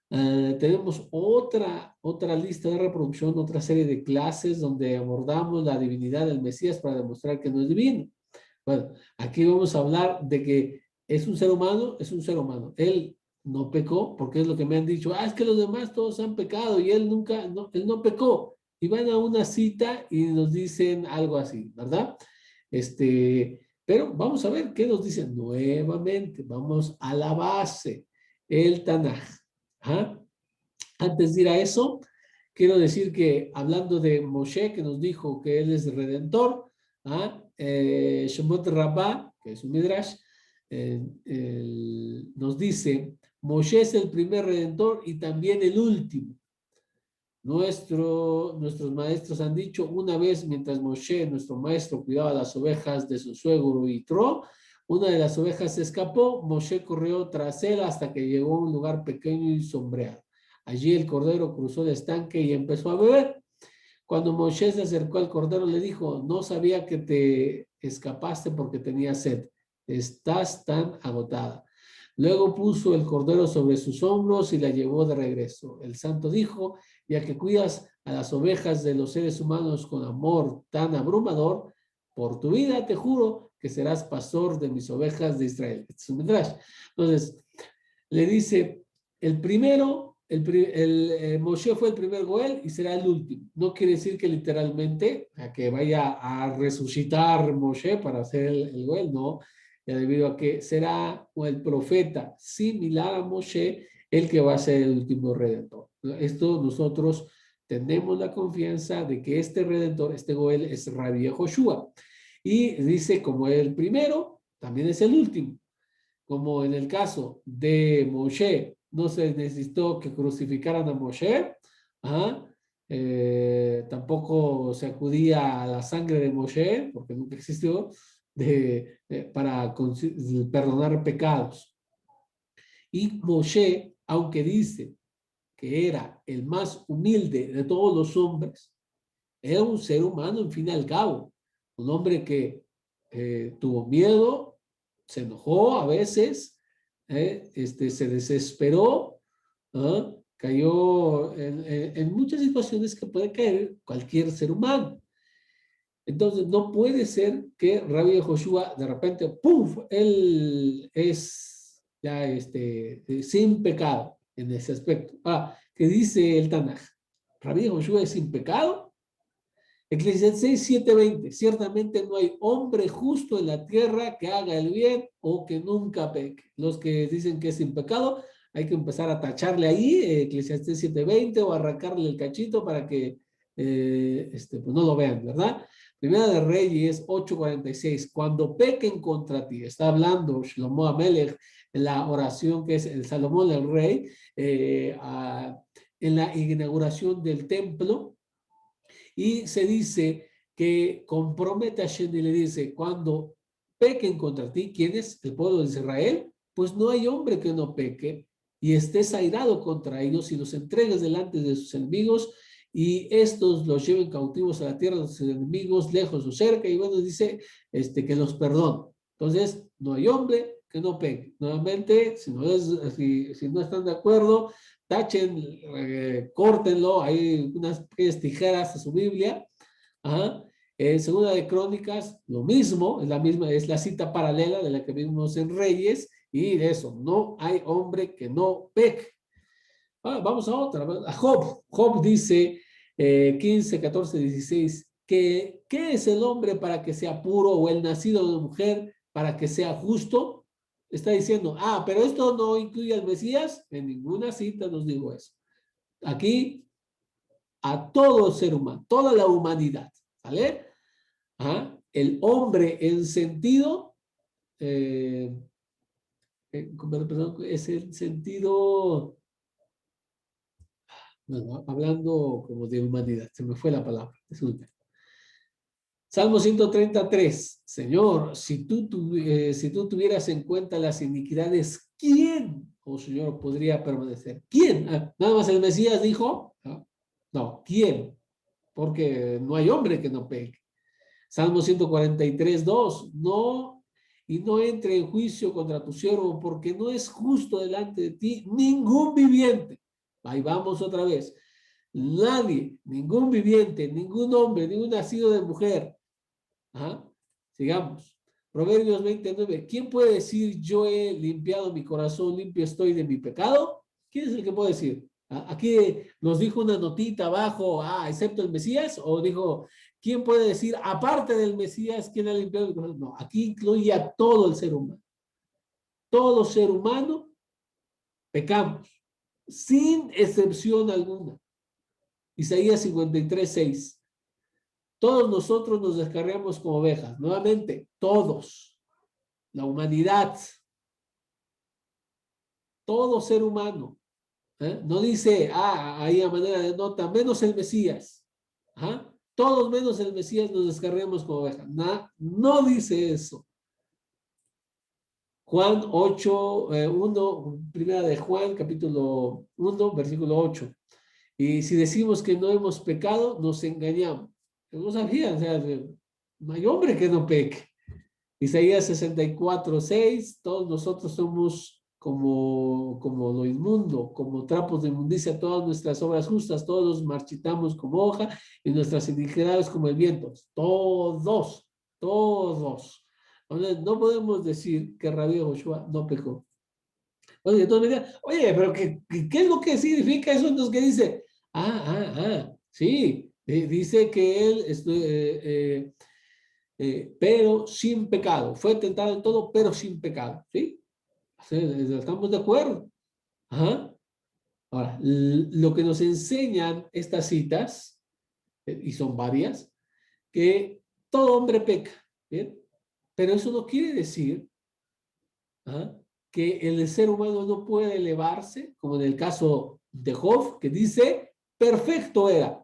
tenemos otra lista de reproducción, otra serie de clases donde abordamos la divinidad del Mesías para demostrar que no es divino. Bueno, aquí vamos a hablar de que es un ser humano, es un ser humano. Él no pecó, porque es lo que me han dicho, es que los demás todos han pecado y él nunca, no, él no pecó. Y van a una cita y nos dicen algo así, ¿verdad? Pero vamos a ver qué nos dicen nuevamente. Vamos a la base, el Tanaj. ¿Ah? Antes de ir a eso, quiero decir que hablando de Moshe, que nos dijo que él es redentor, Shemot Rabbah, que es un midrash, nos dice, Moshe es el primer redentor y también el último. Nuestros maestros han dicho, una vez mientras Moshe, nuestro maestro, cuidaba las ovejas de su suegro Yitro, una de las ovejas se escapó, Moshe corrió tras él hasta que llegó a un lugar pequeño y sombreado. Allí el cordero cruzó el estanque y empezó a beber. Cuando Moshe se acercó al cordero, le dijo, no sabía que te escapaste porque tenías sed. Estás tan agotada. Luego puso el cordero sobre sus hombros y la llevó de regreso. El santo dijo, ya que cuidas a las ovejas de los seres humanos con amor tan abrumador, por tu vida te juro que serás pastor de mis ovejas de Israel. Este es un midrash. Entonces, le dice, el primero, Moshe fue el primer Goel y será el último. No quiere decir que literalmente a que vaya a resucitar Moshe para ser el Goel, no. Ya debido a que será el profeta similar a Moshe el que va a ser el último redentor. Esto nosotros tenemos la confianza de que este redentor, este Goel, es Rabbi Joshua. Y dice, como el primero, también es el último. Como en el caso de Moshe, no se necesitó que crucificaran a Moshe, tampoco se acudía a la sangre de Moshe, porque nunca existió, para perdonar pecados. Y Moshe, aunque dice que era el más humilde de todos los hombres, era un ser humano, en fin y al cabo, un hombre que tuvo miedo, se enojó a veces, se desesperó, cayó en muchas situaciones que puede caer cualquier ser humano. Entonces, no puede ser que Rabbi Joshua de repente, ¡puf!, él es ya sin pecado en ese aspecto. ¿Qué dice el Tanaj? ¿Rabbi Joshua es sin pecado? Eclesiastés 7:20, ciertamente no hay hombre justo en la tierra que haga el bien o que nunca peque. Los que dicen que es sin pecado, hay que empezar a tacharle ahí, Eclesiastés 7:20, o arrancarle el cachito para que pues no lo vean, ¿verdad? Primera de Reyes 8:46, cuando pequen contra ti, está hablando Shlomo Amelech en la oración que es el Salomón el rey, en la inauguración del templo, y se dice que compromete a Hashem y le dice, cuando pequen contra ti, ¿quién es? El pueblo de Israel, pues no hay hombre que no peque y estés airado contra ellos y los entregues delante de sus enemigos y estos los lleven cautivos a la tierra de sus enemigos, lejos o cerca, y bueno, dice que los perdone. Entonces, no hay hombre que no peque. Nuevamente, si no están de acuerdo, tachen, córtenlo, hay unas pequeñas tijeras a su Biblia. Ajá. Segunda de Crónicas, lo mismo, es la cita paralela de la que vimos en Reyes, y de eso, no hay hombre que no peque. Vamos a otra, a Job. Job dice 15, 14, 16, ¿qué es el hombre para que sea puro o el nacido de mujer para que sea justo? Está diciendo, pero esto no incluye al Mesías. En ninguna cita nos dijo eso. Aquí, a todo ser humano, toda la humanidad, ¿vale? El hombre en sentido, perdón, es el sentido, bueno, hablando como de humanidad, se me fue la palabra, disculpe. Salmo 133, Señor, si tú tuvieras en cuenta las iniquidades, ¿quién, oh Señor, podría permanecer? ¿Quién? Nada más el Mesías dijo, no, ¿quién? Porque no hay hombre que no peque. Salmo 143, 2, no entre en juicio contra tu siervo, porque no es justo delante de ti ningún viviente. Ahí vamos otra vez. Nadie, ningún viviente, ningún hombre, ningún nacido de mujer. Sigamos. Proverbios 29. ¿Quién puede decir yo he limpiado mi corazón, limpio estoy de mi pecado? ¿Quién es el que puede decir? Aquí nos dijo una notita abajo, excepto el Mesías, o dijo, ¿quién puede decir, aparte del Mesías, quién ha limpiado mi corazón? No, aquí incluye a todo el ser humano. Todo ser humano pecamos, sin excepción alguna. Isaías 53, 6. Todos nosotros nos descarriamos como ovejas. Nuevamente, todos. La humanidad. Todo ser humano. No dice, ahí a manera de nota, menos el Mesías. Todos menos el Mesías nos descarriamos como ovejas. No dice eso. Juan 8, 1, primera de Juan, capítulo 1, versículo 8. Y si decimos que no hemos pecado, nos engañamos. No sabían, o sea, no hay hombre que no peque. Isaías 64, 6, todos nosotros somos como lo inmundo, como trapos de inmundicia, todas nuestras obras justas, todos marchitamos como hoja y nuestras iniquidades como el viento. Todos. Entonces, no podemos decir que Rabí Joshua no pecó. Oye, entonces me dirán, oye, pero ¿qué es lo que significa eso? Entonces, ¿qué dice? Sí, dice que él, pero sin pecado. Fue tentado en todo, pero sin pecado. ¿Sí? Estamos de acuerdo. Ahora, lo que nos enseñan estas citas, y son varias, que todo hombre peca. ¿Bien? Pero eso no quiere decir que el ser humano no puede elevarse, como en el caso de Job, que dice, perfecto era.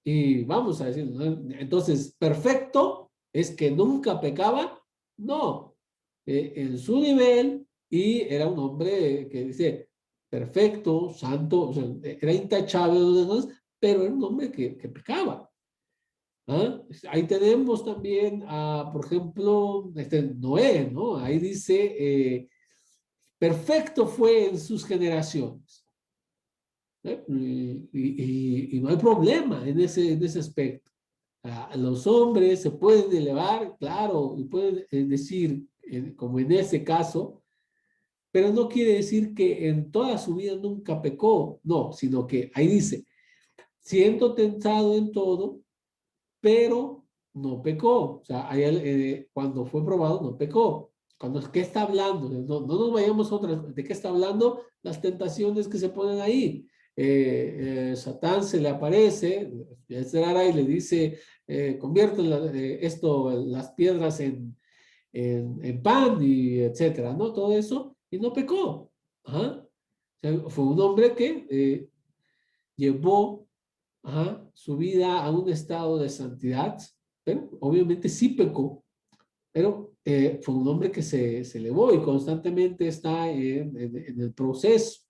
Y vamos a decir, ¿no? Entonces, perfecto es que nunca pecaba. No, en su nivel, y era un hombre que dice, perfecto, santo, o sea, era intachable, pero era un hombre que pecaba. Ahí tenemos también, por ejemplo, Noé, ¿no? Ahí dice, perfecto fue en sus generaciones. Y no hay problema en ese aspecto. Los hombres se pueden elevar, claro, y pueden decir, como en ese caso, pero no quiere decir que en toda su vida nunca pecó, no, sino que ahí dice, siendo tentado en todo, pero no pecó. O sea, cuando fue probado, no pecó. ¿Qué está hablando? No nos vayamos a otras. ¿De qué está hablando? Las tentaciones que se ponen ahí. Satán se le aparece, y le dice, convierte las piedras en pan y etcétera, ¿no? Todo eso, y no pecó. Ajá. O sea, fue un hombre que llevó su vida a un estado de santidad, pero obviamente sí pecó, pero fue un hombre que se elevó y constantemente está en el proceso.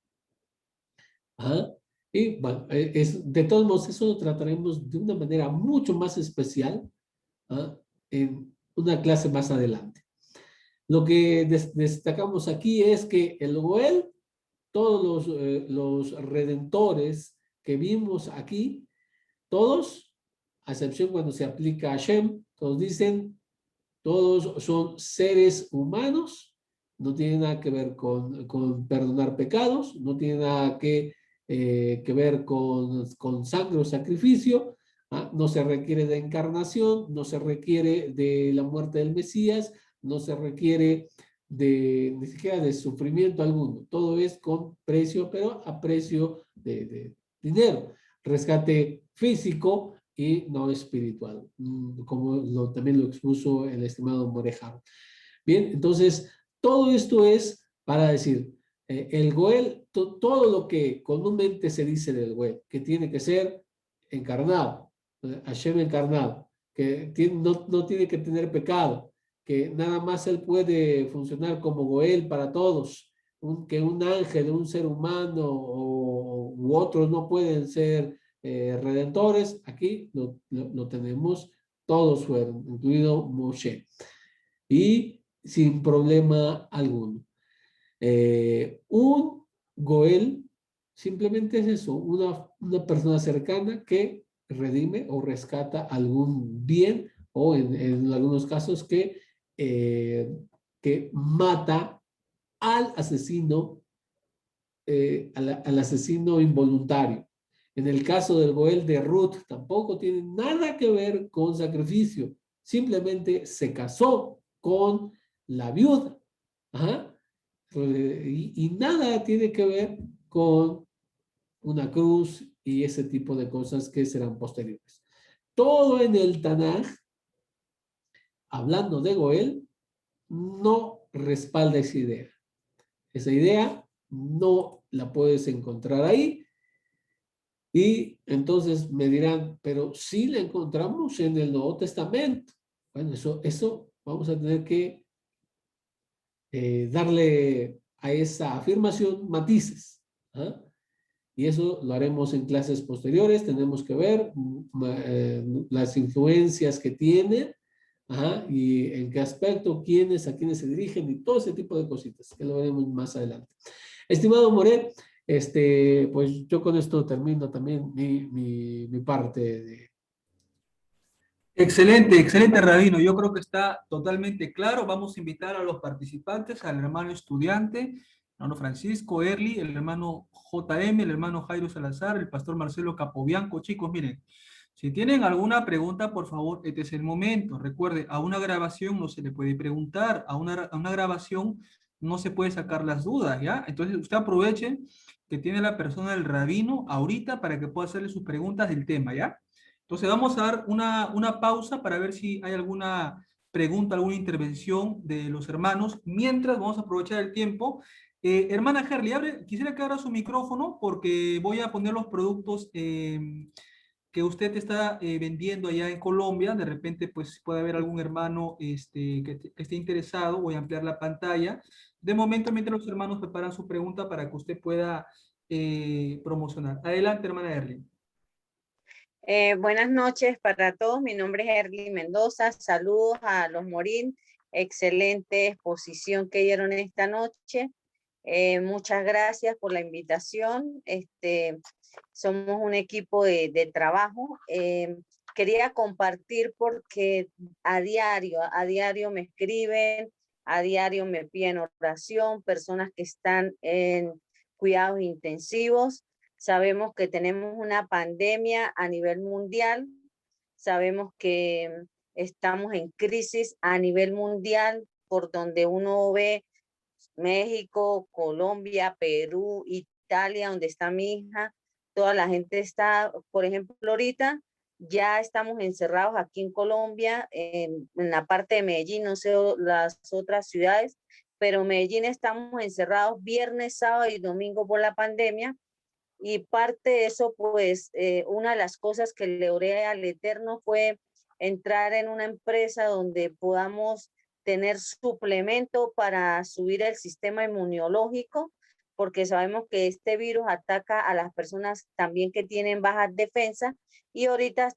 Ajá. Y bueno, de todos modos, eso lo trataremos de una manera mucho más especial, ¿ah? En una clase más adelante. Lo que destacamos aquí es que el Goel, todos los redentores que vimos aquí, todos, a excepción cuando se aplica a Shem, todos dicen, todos son seres humanos, no tiene nada que ver con perdonar pecados, no tiene nada que ver con sangre o sacrificio, ¿ah? No se requiere de encarnación, no se requiere de la muerte del Mesías, no se requiere ni siquiera de sufrimiento alguno. Todo es con precio, pero a precio de dinero. Rescate físico y no espiritual, como también lo expuso el estimado Morejano. Bien, entonces, todo esto es para decir, el Goel, todo lo que comúnmente se dice del Goel, que tiene que ser encarnado, Hashem encarnado, que no tiene que tener pecado, que nada más él puede funcionar como Goel para todos, que un ángel, un ser humano u otros no pueden ser redentores. Aquí lo tenemos, todos fueron, incluido Moshe, y sin problema alguno. Un Goel simplemente es eso, una persona cercana que redime o rescata algún bien, o en algunos casos que mata al asesino, al asesino involuntario. En el caso del Goel de Ruth, tampoco tiene nada que ver con sacrificio, simplemente se casó con la viuda. Ajá. Y nada tiene que ver con una cruz y ese tipo de cosas que serán posteriores. Todo en el Tanaj, hablando de Goel, no respalda esa idea. Esa idea no la puedes encontrar ahí. Y entonces me dirán, pero sí la encontramos en el Nuevo Testamento. Bueno, eso vamos a tener que darle a esa afirmación matices. ¿Ah? Y eso lo haremos en clases posteriores. Tenemos que ver las influencias que tiene, y en qué aspecto, a quiénes se dirigen y todo ese tipo de cositas que lo veremos más adelante. Estimado Morel, pues yo con esto termino también mi parte de... Excelente, excelente, Rabino. Yo creo que está totalmente claro. Vamos a invitar a los participantes, al hermano estudiante, el hermano Francisco Erli, el hermano JM, el hermano Jairo Salazar, el pastor Marcelo Capobianco. Chicos, miren, si tienen alguna pregunta, por favor, este es el momento. Recuerde, a una grabación no se le puede preguntar, a una grabación no se puede sacar las dudas, ¿ya? Entonces, usted aproveche que tiene la persona del rabino ahorita para que pueda hacerle sus preguntas del tema, ¿ya? Entonces vamos a dar una pausa para ver si hay alguna pregunta, alguna intervención de los hermanos. Mientras vamos a aprovechar el tiempo. Hermana Herly, quisiera que abra su micrófono porque voy a poner los productos que usted está vendiendo allá en Colombia. De repente, pues puede haber algún hermano que esté interesado. Voy a ampliar la pantalla. De momento, mientras los hermanos preparan su pregunta para que usted pueda promocionar. Adelante, hermana Herly. Buenas noches para todos. Mi nombre es Erly Mendoza. Saludos a los Morín. Excelente exposición que dieron esta noche. Muchas gracias por la invitación. Somos un equipo de trabajo. Quería compartir porque a diario me escriben, a diario me piden oración, personas que están en cuidados intensivos. Sabemos que tenemos una pandemia a nivel mundial Sabemos que estamos en crisis a nivel mundial, por donde uno ve México, Colombia, Perú, Italia, donde está mi hija, toda la gente está, por ejemplo, ahorita ya estamos encerrados aquí en Colombia, en la parte de Medellín, no sé las otras ciudades, pero en Medellín estamos encerrados viernes, sábado y domingo por la pandemia. Y parte de eso, pues, una de las cosas que le oré al Eterno fue entrar en una empresa donde podamos tener suplemento para subir el sistema inmunológico, porque sabemos que este virus ataca a las personas también que tienen baja defensa. Y ahorita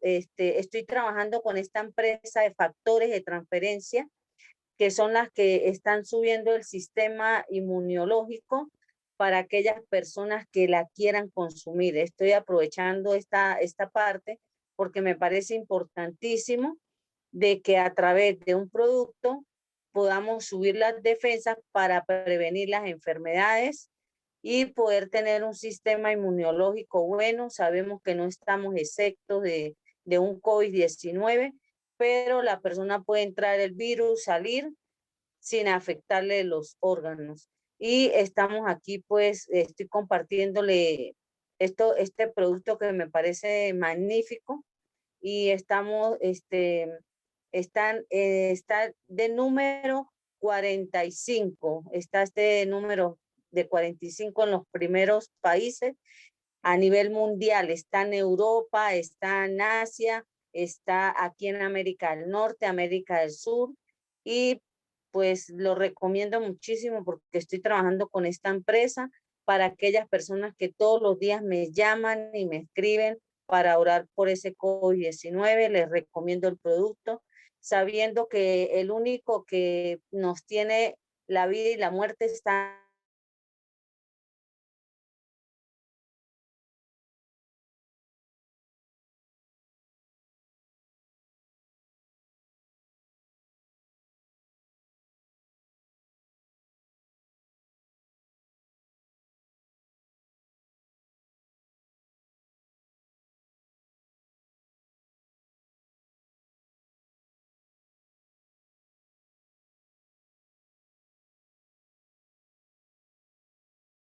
estoy trabajando con esta empresa de factores de transferencia, que son las que están subiendo el sistema inmunológico para aquellas personas que la quieran consumir. Estoy aprovechando esta parte porque me parece importantísimo de que a través de un producto podamos subir las defensas para prevenir las enfermedades y poder tener un sistema inmunológico bueno. Sabemos que no estamos exentos de un COVID-19, pero la persona puede entrar el virus, salir sin afectarle los órganos. Y estamos aquí, pues, estoy compartiéndole este producto que me parece magnífico y está de número 45, está este número de 45 en los primeros países a nivel mundial, está en Europa, está en Asia, está aquí en América del Norte, América del Sur, y pues lo recomiendo muchísimo porque estoy trabajando con esta empresa para aquellas personas que todos los días me llaman y me escriben para orar por ese COVID-19. Les recomiendo el producto, sabiendo que el único que nos tiene la vida y la muerte está